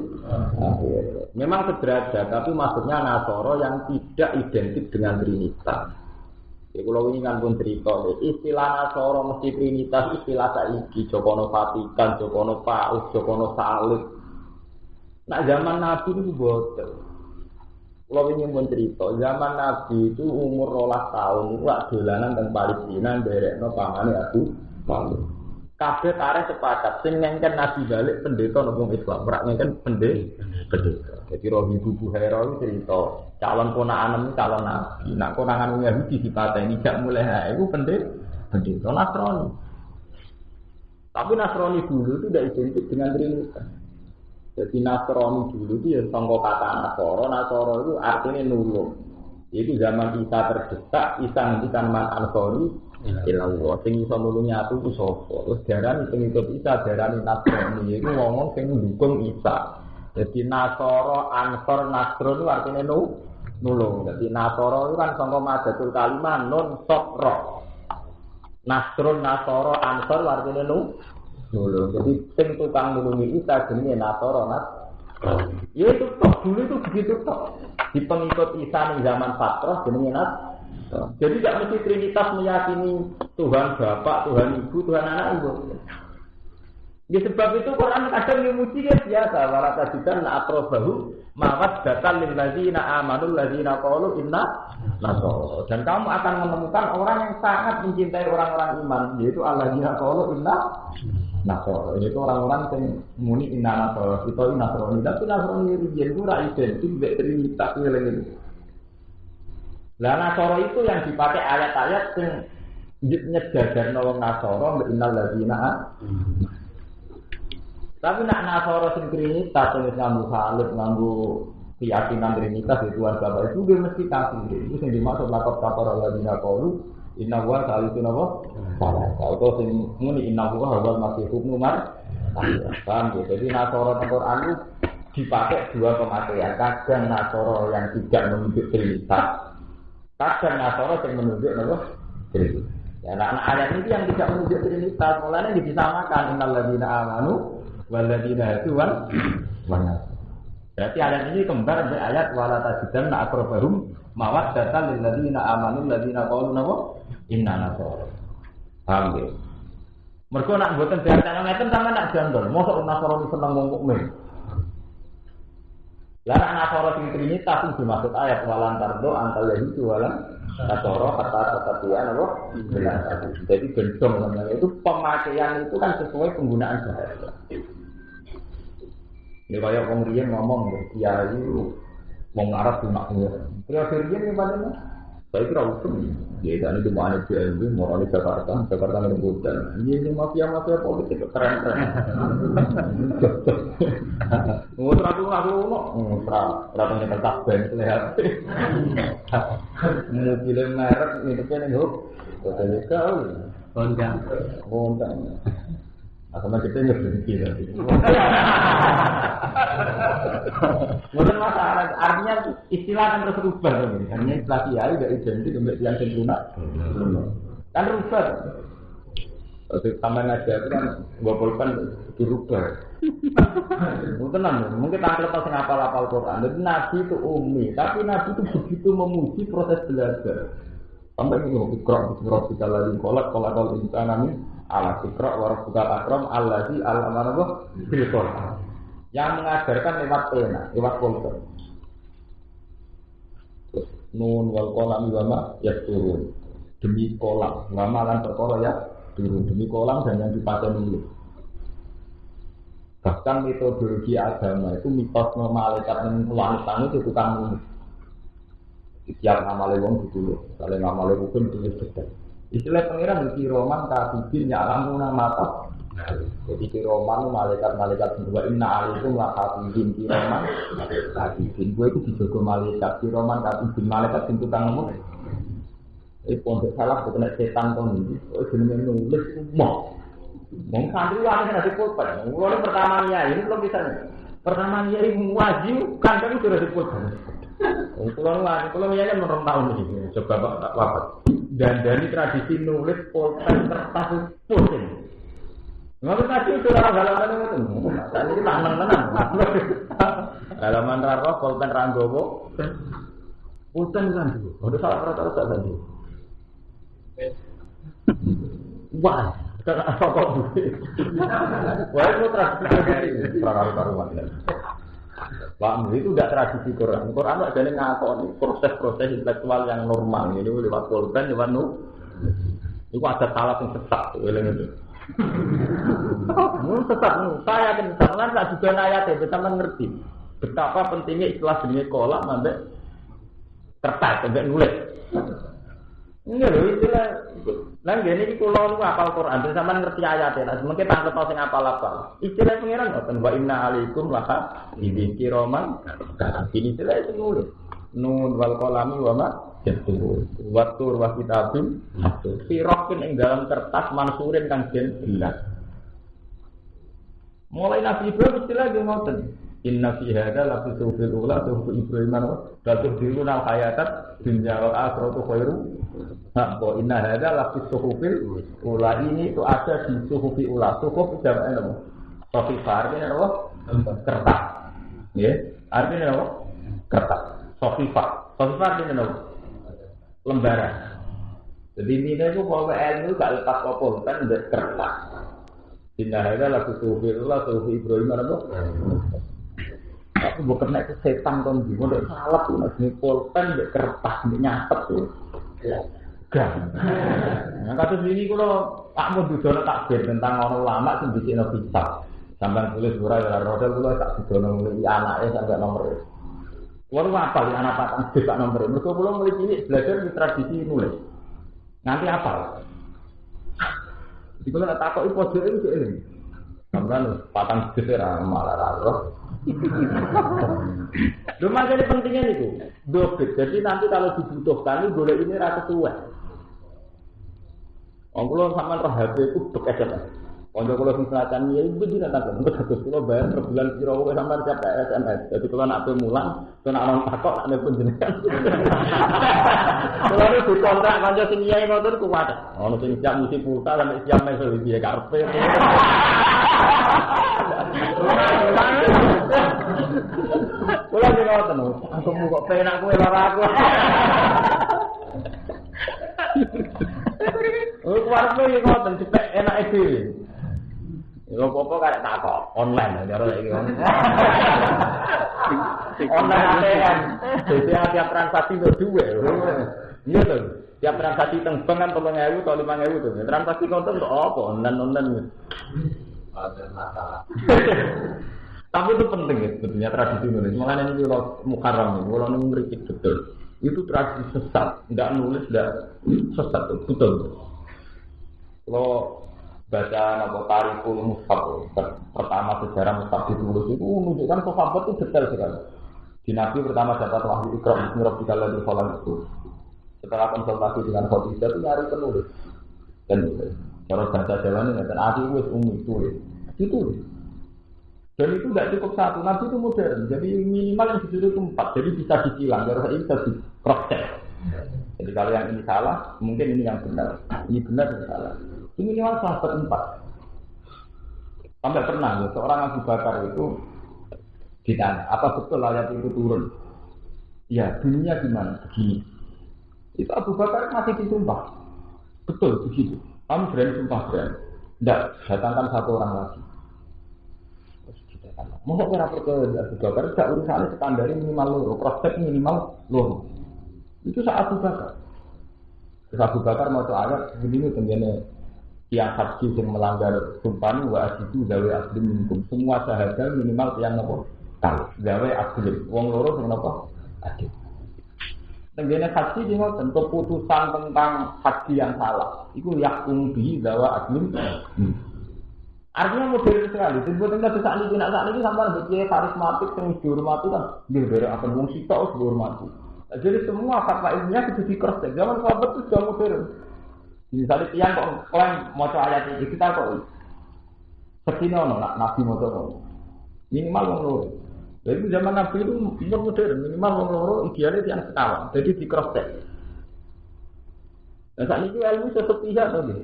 A: akhir. Memang sederajat, tapi maksudnya nasoro yang tidak identik dengan Trinitas. Ya kalau ini kan pun cerita, istilah nasoro mesti Trinitas, istilah saiki Jokono Vatikan, Jokono Paus, Jokono Salib. Nah zaman Nabi itu boten. Kalau ingin mencerita, zaman Nabi itu umur 12 tahun itu dolanan teng Palestina nderekno pamane aku malu. Kabeh arek sepakat sing ngengken Nabi balik pendeta nang Islam, ora ngengken pendeta. Jadi roh ibu Buhaira itu cerita, calon ponakan calon Nabi. Nak konangan Yahudi dipateni jak mulai iku pendeta Nasrani. Tapi Nasrani dulu itu tidak identik dengan Trinitas. Jadi Nasrani dulu itu ya sangka kata Nasoro itu artinya nulung. Itu zaman Isa terdesak, Isa ngendikan man ansori ilallah. Sing iso nulungi aku ku sapa? Terus darani sing ikut Isa darani Nasrani. Iku ngomong sing ndukung Isa. Jadi Nasoro, Ansor, Nasrun itu artinya nulung. Jadi Nasoro itu kan sangka madatul kalimah nun sokro. Nasrun, Nasoro, Ansor artinya nulung. Jadi sing tukang nulungi Isa jenenge Nasoro ya itu tok dulu itu begitu tok. Di pengikut Isa ning zaman Fatrah jenenge Nasoro. Jadi tidak mesti Trinitas meyakini Tuhan Bapa, Tuhan Ibu, Tuhan Anak Ibu. Ya sebab itu Quran kadang memuji ya biasa wala tajidan aqrabahu mawaddatan lil ladzina amanu ladzina qalu inna nasara. Dan kamu akan menemukan orang yang sangat mencintai orang-orang iman yaitu alladzina qalu inna nasara. Itu orang-orang yang muni inna nasara. Kita inna nasrani tapi nasrani riyen itu ra identik mek Trinitas ngene. Lah nasara itu yang dipakai ayat-ayat sing nyejajarno wong nasara mek innal ladzina tapi nak nasoro sing Trinitas sing nganggo salib nganggo keyakinan Trinitas itu Tuhan Bapa itu dia mesti kafir. Itu sing dimaksud lakop kapara ladina qalu inna wa salisu napa salah. Kalau sing muni inna wa hawal masih hukmu mar. Paham ya? Jadi nasoro Al-Qur'an itu dipakai dua pemakaian. Kadang nasoro yang tidak menunjuk Trinitas. Kadang nasoro yang menunjuk napa Trinitas. Ya nah ayat ini yang tidak menunjuk Trinitas mulanya disamakan innal ladina amanu waladina itu mana? Berarti ayat ini kembar dari ayat wala tajidan aqrabahum mawaddatan lil ladina amanu ladina qalu napa inna nasara. Paham ya? Mergo nak mboten diarani ngeten sampeyan nak jandol, mosok nasara seneng wong mukmin. Lah nak nasara sing Trinitas sing dimaksud ayat walantardo antal yaitu walan nasara kata dia napa? Jelas. Jadi gendong namanya itu pemakaian itu kan sesuai penggunaan bahasa. Ya kayak wong riyen ngomong kiai wong Arab cuma ngono. Kiai riyen padahal saya kira usum. Ya dan itu mana kiai itu mau di Jakarta nang Budan. Ini mafia politik keren-keren. Ngono aku ora kertas ben lihat. Mobil merek ini kan yo. Hotel kau. Honda. Sama kita berhenti tadi. Bukan masalah, artinya istilah kan terus berubah kan? Artinya istilah kiai tidak identik dengan yang sempurna. Kan rubah. Untuk tambah aja itu kan gopolkan dirubah. Mungkin tangkap tahu ngapal Quran. Jadi Nabi itu ummi, tapi Nabi itu begitu memuji proses belajar. Sampai ini ikrar kita lagi kolak kalau insan kami. Ala sikra warabbuka akram allazi allamana bil Qur'an. Yang mengajarkan lewat pena, lewat pulpen. Nun wal qalam wa yasturun. Demi kolam, lama lan perkara ya turun demi kolam dan yang dipakai nulis. Bahkan metodologi agama itu mitos malaikat yang langit itu tukang nulis. Setiap nama lewong ditulis, kalau nama lewong pun ditulis sedang. Istilah pengiran di Roman katibin nyalamu mata. Jadi di Roman malaikat berdua inna alaikum la katibin di Roman katibin. Gue itu dijogo malaikat di Roman katibin malaikat pintu tanganmu. Pondok salah kena setan kon iki. Jenenge nulis semua. Wong santri wae nek dipulpen. Mulane pertama ya ini belum bisa.
B: Pertama kiai wajib kan sudah disebut. Kalau ya kan menurut tahun ini coba tak wafat. Dan dari tradisi nulis pulpen kertas pulpen. Nggak tadi itu halaman itu. Tadi kita menang. Halaman raro pulpen ranggowo. Pulpen kan dulu. Udah salah rata-rata tadi. Wah, apa kok? Wah, itu tradisi karuan. Pak, itu tidak tradisi Quran. Quran ada yang ngakoni proses-proses intelektual yang normal. Ini lewat pulpen, lewat itu ada salah yang sesat. Sesat. Saya yakin sampean tak juga ayat itu sampean ngerti betapa pentingnya istilah jenis kolak sampai kertas sampai nulis. Ini loh istilah. Lah ngene iki kula niku hafal Quran, sampean ngerti ayate. Lah mungkin tak ketho sing apal-apal. Istilah pengiran ngoten wa inna alaikum laha dzikroman. Ini istilah sing nulis. Nun wal qalami wa ma yastur. Wa tur wa kitabim mastur. Sirahkin ing dalam kertas mansurin kang den jelas. Mulai Nabi Ibrahim istilah ge ngoten. Inna fi hadza la fi sufil ula sufu Ibrahim wa diruna hayatat dunya wal akhiratu khairu. Nah, inna hadza la fi sufil ula ini itu ada di suhufi ula. Suhuf jamaknya apa? Sofifar ini apa? Kertas. Ya, artinya apa? Kertas. Sofifar ini apa? Lembaran. Jadi ini itu kalau ilmu gak lepas kopol kan udah kertas. Inna hadza la fi sufil ula suhufi Ibrahim apa? Aku bukan naik ke setan kan di mana salah tuh nasi pulpen di kertas di nyatet tuh, gak. Nah kasus ini kalau tak mau didono takbir tentang orang lama sih bikin bisa, sampai tulis surah dalam roda kalau tak didono mulai anaknya sampai nomor. Walau apa di anak patang bisa nomor. Mereka belum mulai ini belajar di tradisi nulis. Nanti apa? Jadi kalau tak tahu pojok itu ini, sampai patang besar malah raro. Rumah jadi pentingnya itu dobit. Jadi nanti kalau dibutuhkan boleh ini rata tua. Kalau sama HP itu SMS. Kalau misalkan ya itu tidak tahu. Untuk satu kilo bayar per bulan kira sama siapa SMS. Jadi kalau nak pemulang, kalau nak orang takut ada penjenengan. Kalau itu kontrak panjang sini yang motor kuat. Kalau sini siap mesti pulsa dan siap mesel dia karpe. Kulo sing ngoten, aku kok penak kowe lara aku. Oh, kuwarep iki ngoten cepet enake dhewe. Ya apa-apa karek takok online karo iki. Online ATM. Jadi tiap transaksi itu duwe. Iya to. Tiap transaksi teng bank kan 3.000 atau 5.000 to. Transaksi konten kok apa online. Ada masalah. Tapi itu penting ya sebetulnya tradisi nulis. Makanya ini kalau Muharram ini, kalau ngerikit betul, itu tradisi sesat, tidak nulis, tidak sesat betul. Kalau baca nama Tarikul Mushaf, pertama sejarah Mushaf ditulis itu menunjukkan sahabat itu detail sekali. Di Nabi pertama dapat wahyu Iqra bismi rabbikal ladzi khalaq itu. Setelah konsultasi dengan Khadijah itu nyari penulis. Dan cara bahasa Jawa ini dan ati wis tulis. Ditulis. Dan itu tidak cukup satu, Nabi itu modern, jadi minimal yang ditulis itu 4, jadi bisa disilang, kalau saya bisa di cross check. Jadi kalau yang ini salah, mungkin ini yang benar, ini benar dan salah. Itu minimal sahabat 4. Sampai pernah, ya, seorang Abu Bakar itu ditanya, apa betul ayat itu turun? Ya, dunia gimana? Begini. Itu Abu Bakar masih disumpah. Betul, begitu. Kamu berani sumpah berani. Tidak, datangkan satu orang lagi. Mau kira percaya Abu Bakar tidak urusannya standar minimal loro, prospek minimal loro. Itu saat Abu Bakar. Terus Abu Bakar mau ayat begini tentunya yang haji yang melanggar sumpah wa asidu gawe asli minkum. Semua sahaja minimal yang nopo tahu gawe asli. Wong loro sing nopo adil. Tentunya haji ini tentu putusan tentang haji yang salah. Itu yakum bi gawa asli. Artinya modern sekali. Sebetulnya kita saat ini sampai berjaya karismatik yang dihormati kan. Dari akan wong sitok dihormati. Jadi semua fatwa ilmiah itu di cross check. Zaman sahabat itu sudah modern. Misalnya tiang kok klaim maca ayat ini kita kok sekino nak nabi maca kok. Minimal wong loro. Jadi zaman Nabi itu umur modern, minimal wong loro idealnya yang sekawan. Jadi di cross check. Nah saat ini ilmu sepihak tau gitu.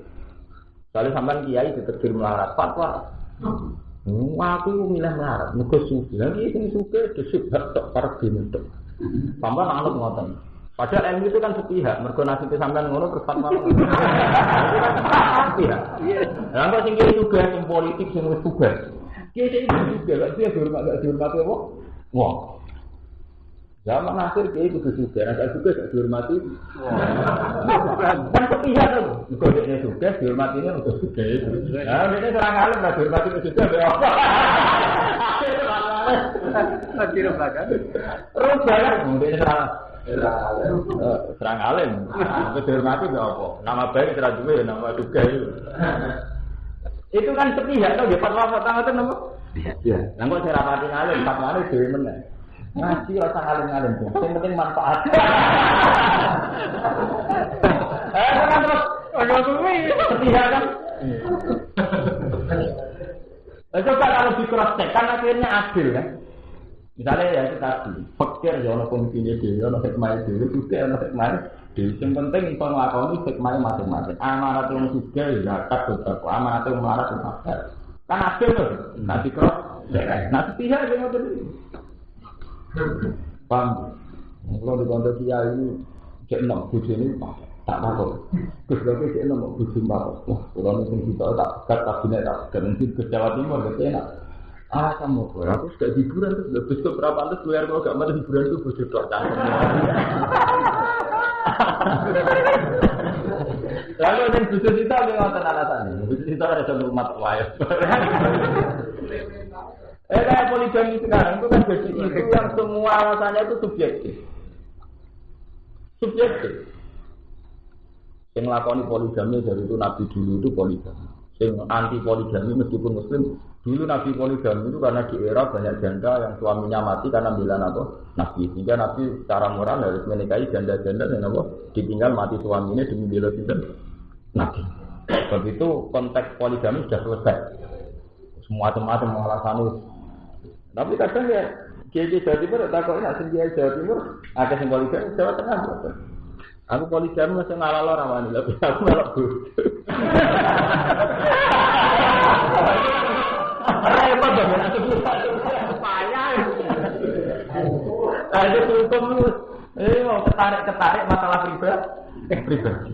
B: Kalau sampean kiai ditegur melarat fatwa. Aku milih melarat, muga sufi. Lagi sing sufi disebut tok para bintu. Sampean anut ngoten. Padahal ilmu itu kan sepihak, mergo nasib sampean ngono terus fatwa. Sepihak. Lah kok sing kiai juga sing politik sing wis tugas. Kiai itu juga gak dihormati apa? Wong. Zaman akhir kiai itu juga, gak dihormati. Kan sepihak to. Mergo dekne juga dihormatinya untuk juga itu. Nah, dekne serang alim lah dihormati juga ya apa?
C: Nanti belakang.
B: Terus jalan, dekne serang alim. Dihormati ya apa? Nama baik serang duwe nama juga itu. Itu kan sepihak tuh, fatwa-fatwa itu nama. Iya. Lah kok saya rapati ngalim, fatwane dhewe meneh. Ngaji rasa ngalim-ngalim tuh. Yang penting manfaat. Kan terus ono kuwi sepihak kan. Coba kalau di cross check kan akhirnya adil kan. Misalnya ya itu tadi, fakir ya ono fungsinya dhewe, ono hikmah dhewe, juga ono hikmah. Yang penting iso nglakoni hikmah masing-masing. Amanat yang juga ya zakat beberapa, amanat yang melarat itu zakat. Kan adil tuh. Nanti cross nah sepihak aja ngoten iki. Paham. Kalau di kantor kiai ini cek enak bojone tak takut. Gus lho cek enak bojo mbak. Wah, kalau ning kita tak kabinet tak ganti ke Jawa Timur gitu enak. Kamu aku sudah hiburan terus lebih ke berapa pantas bayar kalau gak mati hiburan itu bojo tok cangkem. Lalu yang bojo kita ngoten alasane. Bojo kita ada satu rumah wae. Kayak poligami sekarang itu kan jadi itu yang semua alasannya itu subjektif. Yang lakoni poligami dari itu Nabi dulu itu poligami. Yang anti poligami meskipun Muslim dulu Nabi poligami itu karena di era banyak janda yang suaminya mati karena bilang apa Nabi. Sehingga Nabi secara moral harus menikahi janda-janda yang apa ditinggal mati suaminya demi bela Nabi. Sebab itu konteks poligami sudah selesai. Semua macam alasannya. Tapi kadang ya kiai Jawa Timur tak kok nak kiai Jawa Timur ada yang poligami Jawa Tengah betul. Aku poligami masih ngalah rawani tapi aku malah bodoh. Repot dong aku payah. Ada hukum lu. Mau ketarik masalah pribadi.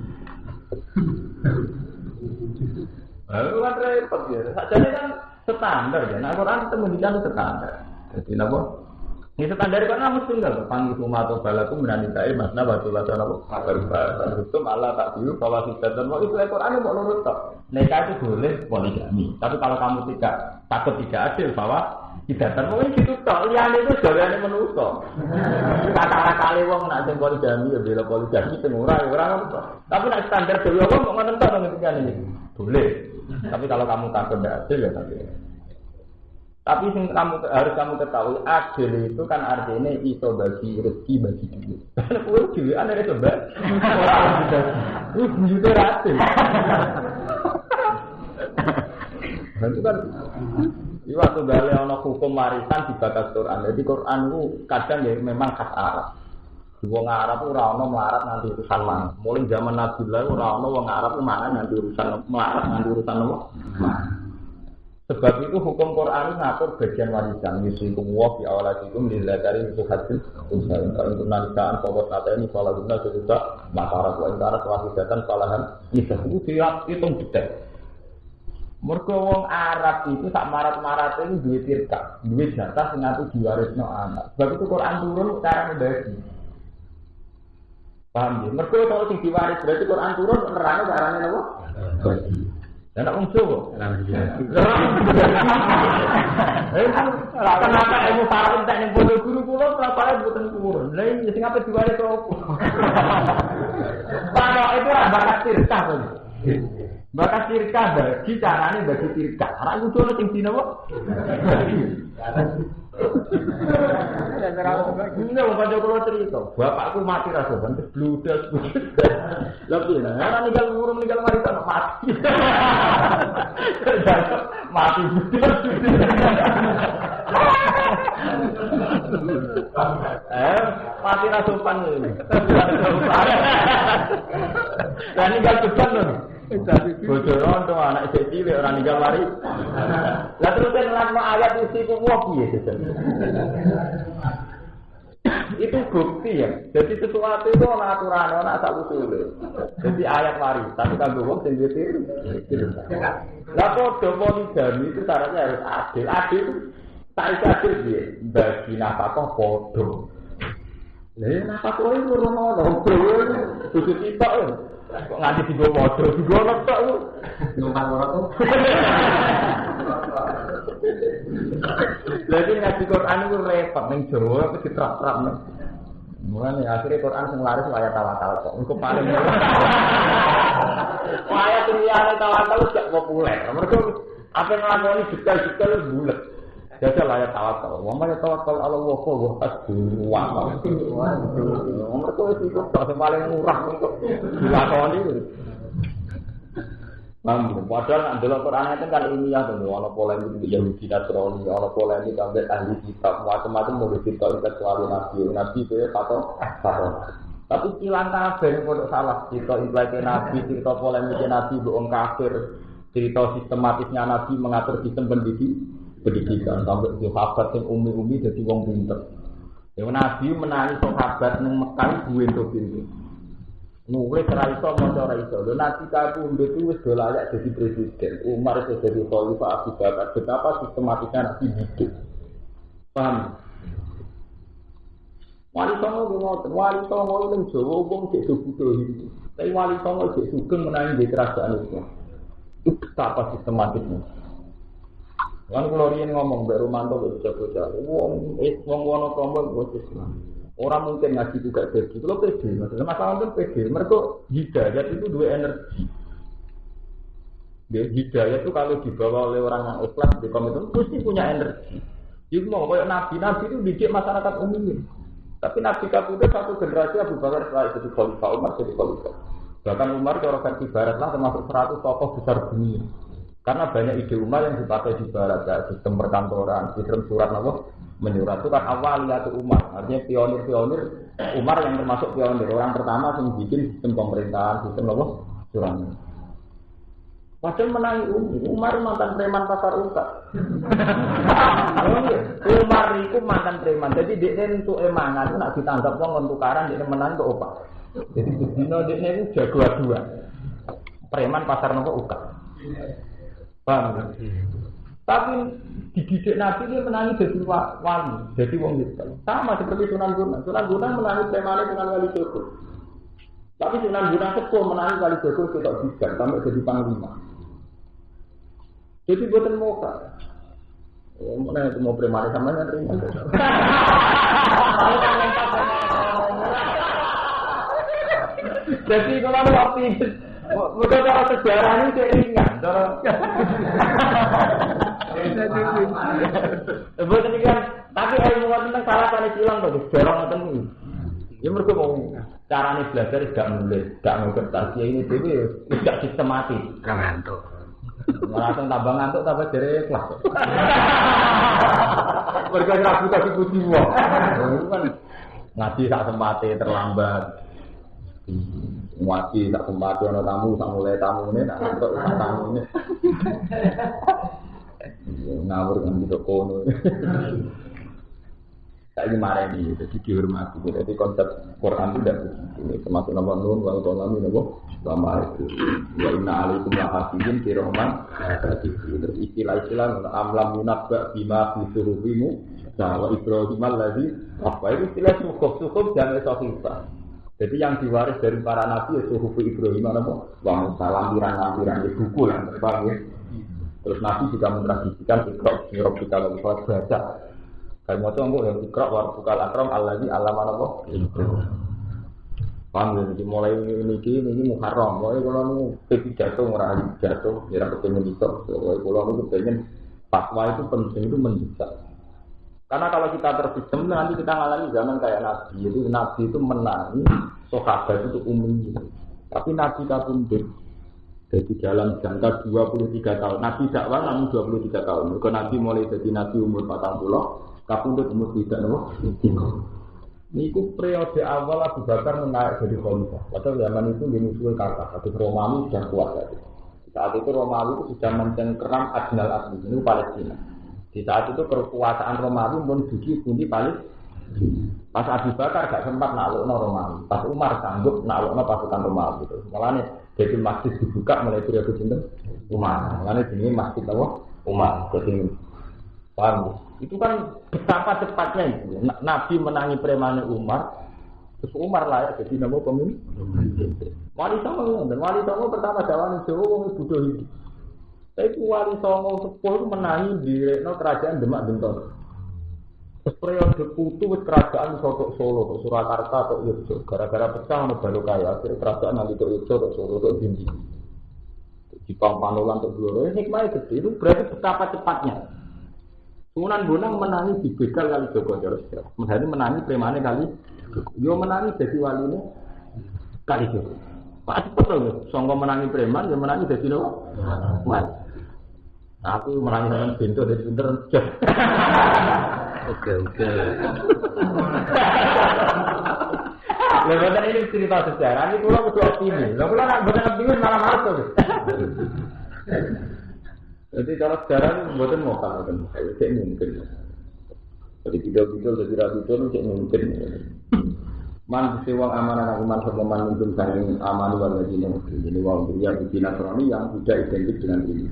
B: Lalu kan repot ya. Sajane kan standar ya. Nah, Quran itu menunjukkan standar. Jadi napa? Ini standar kan harus tinggal. Panggil rumah atau balaku menanikai masna batulah sana apa? Hukum Allah tak biu bahwa sidatan mau itu Quran mau nurut tak. Nikah itu boleh poligami. Tapi kalau kamu takut tidak adil bahwa sidatan mau itu tak. Liane itu jadinya menuso. Kata-kata kali wong nak sing poligami ya bela poligami tengurah orang. Tapi nak standar dewe wong kok ngoten tok ngendikan ini. Boleh. Tapi kalau kamu takut tidak adil ya tapi. Tapi yang harus kamu ketahui adil itu kan artinya iso bagi rezeki bagi duit. Karena kue duit ada itu bagi. Itu adil. Itu kan di waktu gale ono hukum warisan dibakas Quran. Jadi Quran itu kadang ya memang khas Arab. Wong Arab ora ono melarat nanti urusan mana. Mulai zaman Nabi lah ora ono wong Arab mana nanti urusan melarat nanti urusan apa. Sebab itu hukum Quran ngatur bagian warisan. Yusikum wa fi awladikum lilladzari mithlu hadzil unsayyin. Untuk nalikaan pokok kata ini kalau guna sudah masyarakat wa intara wahidatan salahan itu dihitung detail. Mergo wong Arab itu sak marat-marate itu duwe tirka, duwe jatah sing atu diwarisno anak. Sebab itu Quran turun cara membagi. Paham ya? Mergo kalau sing diwaris berarti Quran turun nerane carane napa? Bagi. Dan nak unsur. Kenapa ilmu saraf entek ning bodo guru kula berapa mboten turun. Lah iki sing ape diwaris opo? Padahal itu ora bakat tirkah to. Bakat tirkah bagi carane bagi tirkah. Ora kudu sing dina apa? Ini wong kanca kula cerita, bapakku mati ra sopan terus bludas. Lah piye? Ora ninggal urung ninggal warisan mati. Mati bludas. Mati rasupan ini. Dan ninggal beban loh. Bojoran tuh anak cilik orang ninggal mari. Lah terus ngelakno ayat isi ku piye itu bukti ya. Jadi sesuatu itu ana aturan, ana asal usule. Jadi ayat mari, tapi kanggo wong sing dhewe. Lah padha poligami itu syaratnya harus adil. Adil tak adil piye? Bagi nafkah padha. Lah nafkah itu rono kudu kita kok nganti digo padha, digo tok ku. Numpak ora to. Lagi ngaji Quran itu repot ning Jawa wis diterap-terap. Mulane akhire Quran sing laris ayat tawakal kok. Engko paling murah. Ayat liyane tawakal gak populer. Mergo apa nglakoni detail-detail bulet. Jajal ayat tawakal. Wong ayat tawakal ala wa hasbunallah. Mergo wis iku tok sing paling murah untuk dilakoni. Padahal nak delok Quran itu kan ilmiah to, ana polemik Yahudi Nasrani, ana polemik ambek ahli kitab, macam-macam mau cerita kecuali Nabi itu atau. Tapi ilang kabeh kok salah cerita implike Nabi, cerita polemik Nabi wong kafir, cerita sistematisnya Nabi mengatur sistem pendidikan sampai sahabat sing umi-umi dadi wong pinter. Ya Nabi menangi sahabat ning Mekah duwe entuk pintu. Nulis ora iso maca ora iso. Lho nanti kabundut itu wis do layak jadi presiden. Umar itu jadi khalifah Abu Bakar. Betapa sistematisnya Nabi hidup. Paham? Wali songo ngoten, wali songo ning Jawa wong cek butuh iki. Tapi wali songo cek sugeng menangi di kerajaan itu. Itu betapa sistematisnya. Lan kula riyen ngomong Mbak Romanto wis bocah. Wong Wonosobo wis orang mungkin ngaji juga jadi, kalau pede, masalah itu pede, mereka hidayat itu dua energi. Hidayat itu kalau dibawa oleh orang yang ikhlas di komitmen, pasti punya energi. Jadi mau kayak nabi itu didik masyarakat umum. Tapi nabi itu satu generasi Abu Bakar setelah jadi khalifah, Umar jadi khalifah. Bahkan Umar cara versi barat lah termasuk 100 tokoh besar dunia. Karena banyak ide Umar yang dipakai di barat, ya, sistem perkantoran, sistem surat menyurat itu kan awalnya itu Umar, artinya pionir Umar yang termasuk pionir orang pertama yang bikin sistem pemerintahan, sistem surat. Padahal menangi Umar mantan preman pasar Uka. Umar itu mantan preman, jadi dia untuk emangan itu nak ditangkap wong tukaran dia menang ke opah. Jadi dino dia itu jago dua preman pasar Uka. Paham? Tapi dididik Nabi dia menangi jadi wali, jadi wong Islam. Sama seperti Sunan Gunung. Sunan Gunung menangi premane dengan Wali Jogo. Tapi Sunan Gunung sepuh menangi Wali Jogo tidak bisa sampai jadi panglima. Jadi buatan muka. Mana itu mau premane sama yang terima. Jadi kalau waktu itu bukan cara sejarah ini saya ingat. Betul kan, tapi ilmu tentang salah paling hilang tuh, jarang nonton ini. Ya mereka mau caranya belajar tidak nulis, tidak mengertas. Ya ini tidak sistematis.
C: Ngantuk.
B: Merasa tambah ngantuk, tambah jadi kelas. Mereka ragu kasih putih wah. Kan ngaji tak semati terlambat. Ngaji tak semati ada tamu, tak mulai tamu ini, nak untuk tamu ini. Ngawur kan gitu kono. Tak ini marah ini, jadi dihormati. Jadi konsep Quran tidak begitu. Termasuk nama Nun, wal qalam ini selama itu. Wa inna alaikum lahafizin kirahman. Terus istilah-istilah amlam yunabba bima fi suhufimu. Wa Ibrahim allazi apa itu istilah suhuf dan sahifah. Jadi yang diwaris dari para nabi ya suhuf Ibrahim apa? Wa lampiran-lampiran di buku lah, paham ya? Terus Nabi juga mentradisikan ikrok, nirobika lalu sholat baca. Kayak macam itu yang ikrok, warbukal akram, allazi alaman apa? Paham ya? Jadi mulai ini muharram. Mulai kalau ini jatuh, ngurali jatuh, ya kepengen itu. Mulai kalau ini kepengen fatwa itu penting, itu mendesak. Karena kalau kita tersistem, nanti kita ngalami zaman kayak Nabi. Jadi Nabi itu menangi sahabat itu umumnya. Tapi Nabi kabundut. Jadi dalam jangka 23 tahun, Nabi dakwah namun 23 tahun. Maka Nabi mulai jadi Nabi umur 40,
A: kapundhut umur tidak nopo. Niku periode awal Abu Bakar menaik jadi khalifah. Padahal zaman itu dimusuhi kakak, tapi Romawi sudah kuat tadi. Saat itu Romawi itu sudah mencengkeram Adnal Asli, ini Palestina. Di saat itu kekuasaan Romawi pun pundi Palestina. Pas Abu Bakar gak sempat naklukno Romawi. Pas Umar sanggup naklukno pasukan Romawi itu. Makanya jadi masjid dibuka mulai periode sinten Umar. Makanya jenenge masjid apa? Umar. Jadi paham. Itu kan betapa cepatnya itu. Nabi menangi premane Umar. Terus Umar layak jadi nama pemimpin. Wali Songo dan Wali Songo pertama dakwah Jawa wong Buddha itu. Tapi Wali Songo sepuh menangi direkno kerajaan Demak Denton. Terus periode putu wis kerajaan Sotok Solo, atau Surakarta atau Yogyakarta. Gara-gara pecah ono baru kaya, akhirnya kerajaan nanti ke Yogyakarta atau Solo atau Dindi. Jepang Panolan atau Blora, hikmahnya gede. Itu berarti betapa cepatnya. Sunan Bonang menangi di begal kali Joko Jaros. Menjadi menangi premane kali. Yo menangi jadi wali ini kali Joko. Pak cepet loh, songko menangi preman, yo menangi jadi no. Wali. Aku menangi dengan pintu dari pinter. Oke. Lepas ini cerita sejarah, ini pulau kudu optimis. Lah pulau nak boten optimis malah males tuh. Jadi cara sejarah ini boten mokal kan, cek mungkin. Jadi video-video jadi rapi itu cek mungkin. Man sewang amanah iman sepeman mungkin saling aman warga jinak. Jadi wong dia bikin nasrani yang tidak identik dengan ini.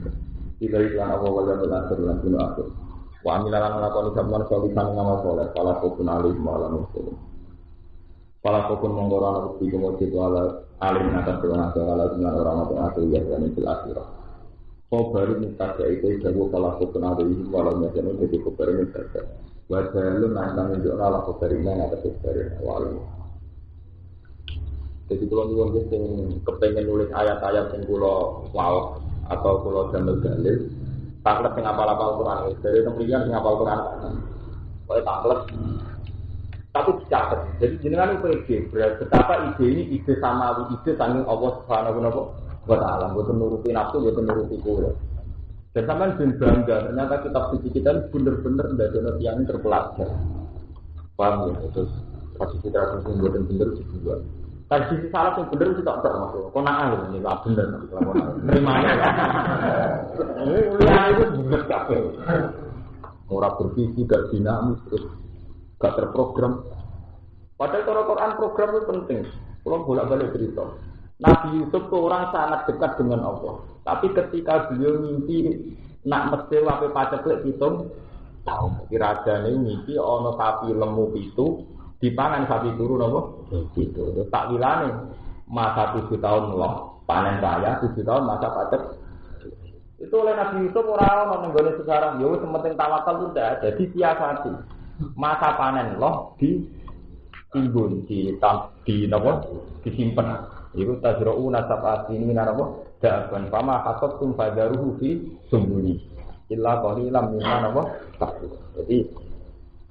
A: Tidak iklan awal wajah berakhir dan bunuh akhir. Wa amilan lakoni sabman solisan ngamal soleh. Fala kokun alih ma'alam muslim. Fala kokun menggoran rukti kemujid wala alim atas tuan akhir ala dengan orang atau akhir ya dan itu akhirah. Kau baru minta itu jago fala kokun alih wala muslim jadi kau baru minta. Wajah lu nantang menunjuk ala kau baru minta atas dari awal. Jadi kalau nyuwun sing kepengen nulis ayat-ayat sing kula waos atau kula damel dalil, taklet sing apal-apal Quran. Dari temrian sing apal Quran. Kowe taklet. Tapi dicatat. Jadi jenengan UPG, betapa ide ini ide samawi, ide saking Allah Subhanahu wa taala, boten nuruti nafsu, boten nuruti kula. Dan sampean ben bangga, ternyata kitab suci kita bener-bener ndadekno tiyang terpelajar. Paham ya? Terus tradisi tradisi boten bener juga. Tradisi salah yang bener itu tak termasuk. Konaan ini tak bener. Terimanya. Ini itu bener kabeh. Ora bervisi, gak dinamis, terus gak terprogram. Padahal cara Quran program itu penting. Kalau bolak-balik cerita. Nabi Yusuf itu orang sangat dekat dengan Allah. Tapi ketika beliau mimpi nak mesti wape paceklik hitung tahun. Raja ini mimpi ono sapi lemu pitu. Dipangan sapi turu nopo gitu. Terus tak wilane masa 7 tahun loh panen saya 7 tahun masa pacet. Itu oleh Nabi Yusuf ora ono nggone sekarang. Ya wis penting tawakal sudah ada disiasati. Masa panen loh ditimbun di nopo disimpen. Iku tajra'una sab'asini napa daban fama hasabtum fadaruhu fi sumbuli. Illa qalilan mimma napa tak. Jadi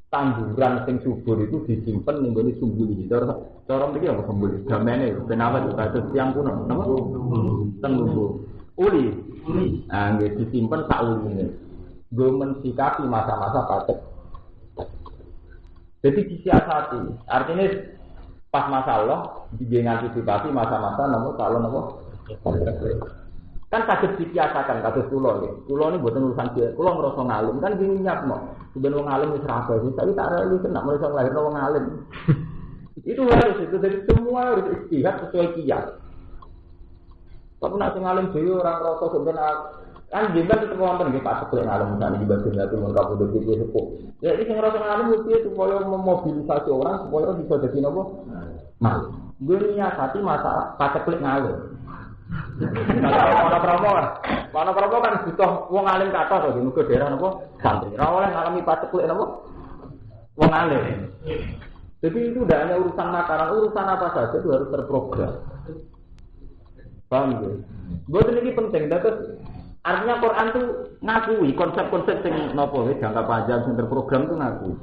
A: tanduran sing subur itu disimpan ning gone sumbuli. Cara mriki apa sumbuli? Damene penawat kados tiyang kuno. Napa? Tenggubu. Uli. Ah nggih disimpan sak uline. Nggo mensikapi masa-masa pacet. Jadi disiasati. Artinya pas masalah nggih ngantisipasi masa-masa napa calon napa? Kan saged disiasakan kados kula nggih. Kula niku mboten urusan dia. Kula ngrasa ngalim kan gini nyapno. Sebenarnya wong alim wis ra apa, tapi tak reli kena mereka nglahirno wong alim. Itu harus itu dari semua harus istihad sesuai kias. Tapi nak sing alim dhewe ora ngrasa sebenarnya kan jenengan tetep wonten nggih Pak Seklen alim kan di bagian itu mun kapundhut iki sepuh. Ya iki sing ngrasa alim piye supaya memobilisasi orang supaya bisa dadi napa? Nah, gue niati masa Pak Seklen ngalim. Mana promo kan butuh wong alim kata to muga daerah napa santri. Ora oleh ngalami paceklek napa wong alim. Jadi itu tidak hanya urusan makanan, urusan apa saja itu harus terprogram. Paham ya? Buat ini penting. Terus artinya Quran itu ngakui konsep-konsep yang nopo jangka panjang yang terprogram itu ngakui.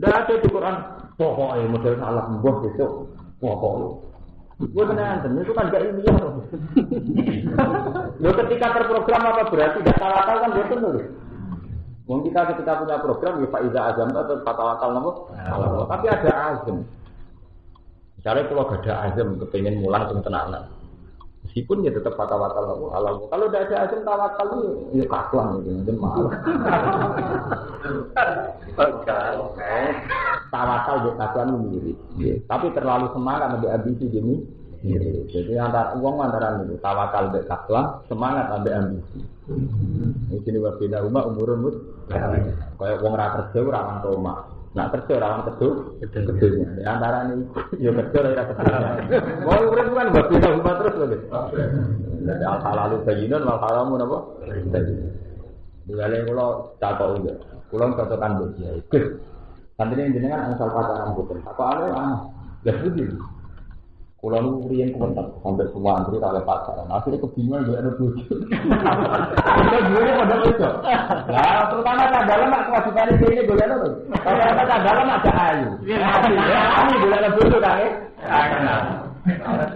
A: Tidak ada di Quran pokoknya model salah mbah besok pokoknya. Gue tenang, itu kan gak ilmiah loh. Lo ketika terprogram apa berarti tidak tawakal kan betul loh.
B: Mungkin kita ketika punya program ya Faiza Azam atau Fatawakal nopo. Tapi ada azam. Misalnya kalau gak ada azam kepengen mulang sing tenanan. Meskipun ya tetap Fatawakal nopo Allah. Kalau udah ada azam tawakal ya kakuan gitu, dan malah. Tawakal dia kakuan mirip. Tapi terlalu semangat sampai ambisi gini. Jadi antara itu tawakal mbek takwa, semangat ambek ambisi. Iki beda rumah umurun mut. Kayak wong ra kerja ora wan toma. Nak kerja ora wan kedunya. Antara ini yo kerja ora kerja. Wong urip kan beda rumah terus lho. Jadi al-halalu bayyinun wal haramu napa? Digale kula takok iki. Kula cocokan mbok ya. Gus. Santine jenengan asal pacaran boten. Takokane lha iki. Kulo nu riyen kuwentar sampai semua antri oleh pacaran. Akhirnya kebingungan gue ada bojo. Kita gue pada bojo. Lah terutama dalam mak kewajiban ini gue lihat tuh. Kalau ada dalam ada ayu. Kami gue lihat bojo kan ya.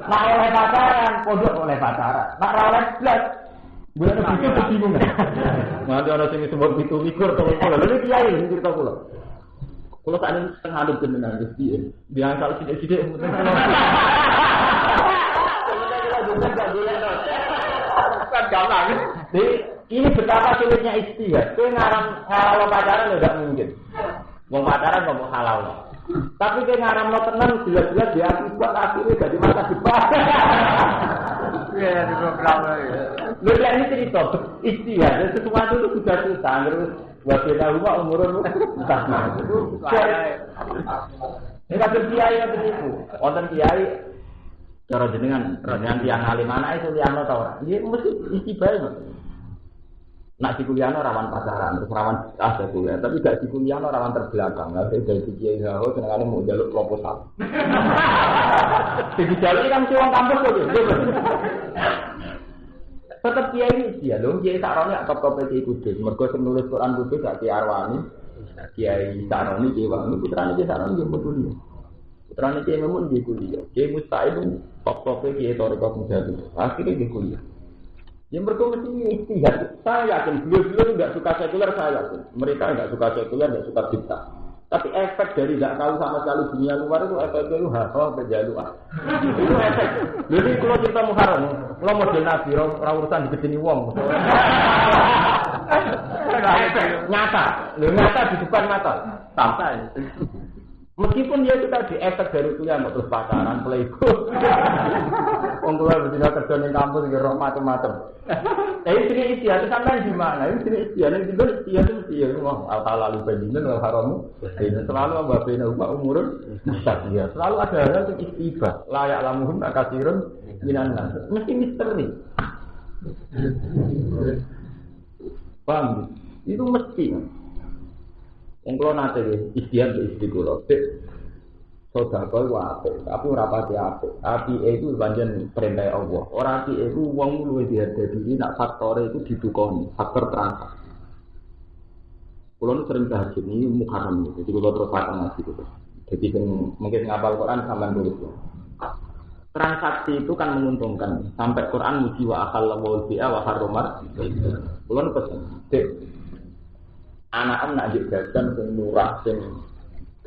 B: Nak oleh pacaran, pondok oleh pacaran. Nak oleh blas. Gue ada bojo kebingungan. Nanti ada sing sebut itu likur to kulo. Lalu kiai cerita kulo. Kalau tak ada setengah ada jenengan di dia kalau tidak kan gampang. Jadi ini betapa sulitnya istihad. Itu ngaram pacaran tidak mungkin. Mau pacaran mau halal. Tapi ke ngaram lo tenang jelas-jelas dia akibat akhirnya jadi masa depan. Ya di program ya. Lu ini cerita istihad. Sesuatu itu sudah susah terus. Wabila rumah umurun tak itu. Ini kabel kiai yang itu. Wonten kiai cara jenengan tiang alim anak itu liano ta ora? Nggih mesti isi bae. Nak di kuliah rawan pacaran, terus rawan ada kuliah, tapi gak di kuliah rawan terbelakang. Lah dari kiai hawo senengane mau njaluk proposal. Di jaluk kan wong kampus kok. Tetap kiai dia loh, kiai Saroni atau Kiai Kudus. Mergo sing nulis Quran Kudus gak Kiai Arwani, Kiai Saroni, Kiai Wangi, putrane Kiai Saroni nggih kuliah. Putrane Kiai Memun nggih kuliah. Kiai Musta'id top-tope Kiai Thariqah Mujahid. Akhirnya nggih kuliah. Yang mergo mesti istihad. Saya yakin beliau-beliau enggak suka sekuler, saya yakin. Mereka enggak suka sekuler, enggak suka bid'ah. Tapi efek dari tidak tahu sama sekali dunia luar itu efeknya itu hasil berjaluan. Itu efek. Jadi kalau cerita Muharram, kalau model Nabi, orang urusan digedeni wong. Nyata, nyata di depan mata, sampai. Meskipun dia juga di efek dari kuliah, mau terus pacaran, playboy. Wong kuliah betina kerja di kampus, roh macam-macam. Tapi sini istiadat sampai di mana? Ini sini istiadat, ini juga istiadat mesti al-halalu bayyinun wal haramu. Selalu ambabena umurun mustaqiyah. Selalu ada hal yang istibah. Layak lamuhum akasirun minan nas. Mesti misteri. Paham? Itu mesti. Yang kalau nanti istiadat ke istri kulo, sodako itu apik, tapi rapati apik. Api itu banyak perintah Allah. Orang api itu uang mulu dihadiri, nak faktor itu ditukoni, faktor transaksi. Kulo sering tahajud ini Muharram, jadi kulo terus akan ngasih gitu. Jadi mungkin ngapal Quran sampai tulis. Transaksi itu kan menguntungkan. Sampai Quran muji wa akal wal bi'a wa harromat. Kulo pesen. Anak-anak nak jajan sing murah sing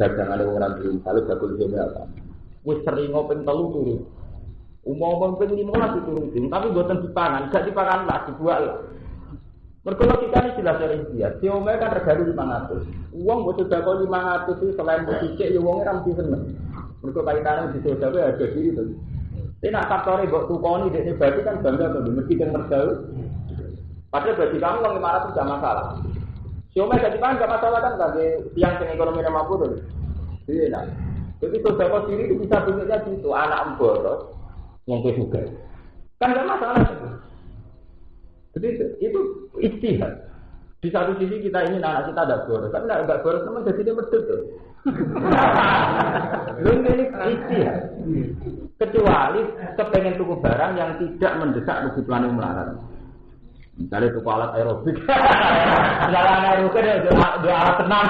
B: dagangan orang dulu, kalau bakul jember apa? Wis sering ngopeng telu turun. Umum ping 15 turun, tapi buatan dipangan, gak dipangan lah dijual. Mergo logika ini jelas dari dia. Si omel kan regane 500. Uang buat sedekah 500 itu selain dicek ya wonge ra mesti seneng. Mergo kaitane di sedekah harga diri to. Tapi nak faktore mbok tukoni dekne berarti kan bangga to, mesti kan mergawe. Padahal bagi kamu uang 500 tidak masalah. Si omel gak dipangan gak masalah kan bagi tiang sing ekonomi mampu to. Iya nah. Jadi sedekah diri itu bisa bentuknya gitu, anak embor wong juga. Kan gak masalah. Jadi itu ijtihad. Di satu sisi kita ingin anak kita ada boros, tapi tidak boros memang jadi dia medut tuh. Belum ini ijtihad. Kecuali kepengen tuku barang yang tidak mendesak kebutuhan yang melarat. Misalnya tuku alat aerobik. Alat aerobik dia alat tenang.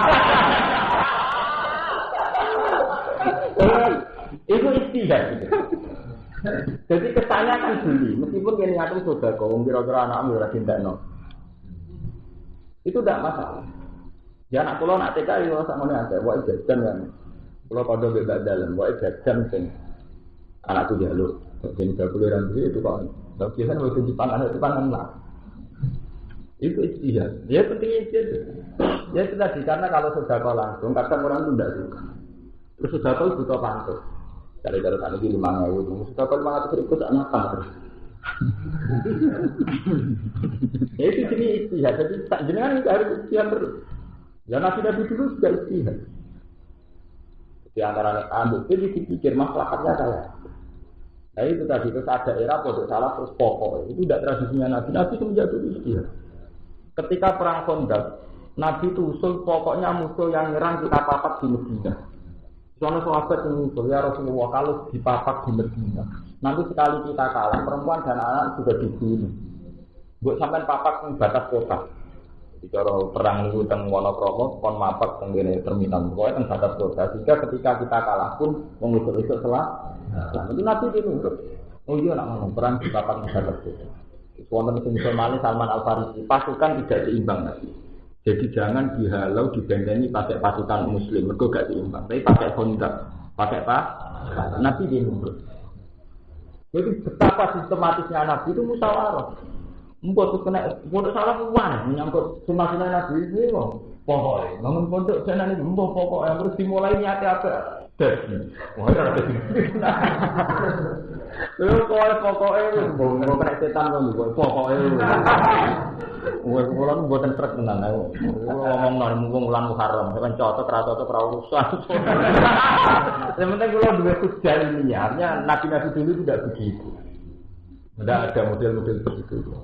B: Itu ijtihad gitu. Jadi kesannya kan beli, meskipun yang ngatur sudah kau kira-kira anak ambil cinta no, itu tidak masalah. Ya anak kula nak TK yo sakmene akeh, wae jajan kan. Kula padha mbek Mbak Dalem, wae jajan sing anakku njaluk. Sing 30 rand itu kok. Tapi kan waktu di pangan lah. Itu istihad. Ya penting itu. Ya itu tadi karena kalau sedekah langsung kadang orang itu tidak suka. Terus sedekah butuh pantun. Dari tadi 5.000, sedekah 500.000 tak nyapa terus. Ya itu jenis istihad. Jadi tak jenengan harus istihad terus. Ya nabi dulu juga istihad. Di antara ambil itu dipikir masalahnya saya. Nah itu tadi terus ada era produk salah terus pokok itu tidak tradisinya Nabi semenjak itu istihad. Ketika perang Khandaq, Nabi itu usul pokoknya musuh yang nyerang kita papak di Medina. Soalnya sahabat yang usul ya Rasulullah kalau dipapak di Medina, nanti sekali kita kalah perempuan dan anak juga dibunuh. Buat sampai papak di batas kota. Bicara perang itu teng Wonokromo, kon mapak teng terminal, pokoknya teng batas kota. Sehingga ketika kita kalah pun mengusul itu setelah itu Nabi itu nurut. Oh iya nak ngomong perang di papan batas itu. Wonten sing Salman Al-Farisi, pasukan tidak seimbang Nabi. Jadi jangan dihalau dibentengi pakai pasukan muslim, mergo gak seimbang. Tapi pakai kontak, pakai apa? Nabi dia nurut. Jadi betapa sistematisnya Nabi itu musyawarah. Mbok kena pondok salah kuwan menyangkut sunah-sunah Nabi ini kok. Pokoke bangun pondok jane iki mbok pokoke terus dimulai niate apa? Wah, ora ada. Lha kok pokoke mbok kena setan kok pokoke. Wes kula mboten trek tenan aku. Ngomong nang mumpung wulan Muharram, kan cocok ra urusan. Yang penting kula duwe hujah ilmiah, artinya nabi-nabi dulu tidak begitu. Tidak ada model-model begitu.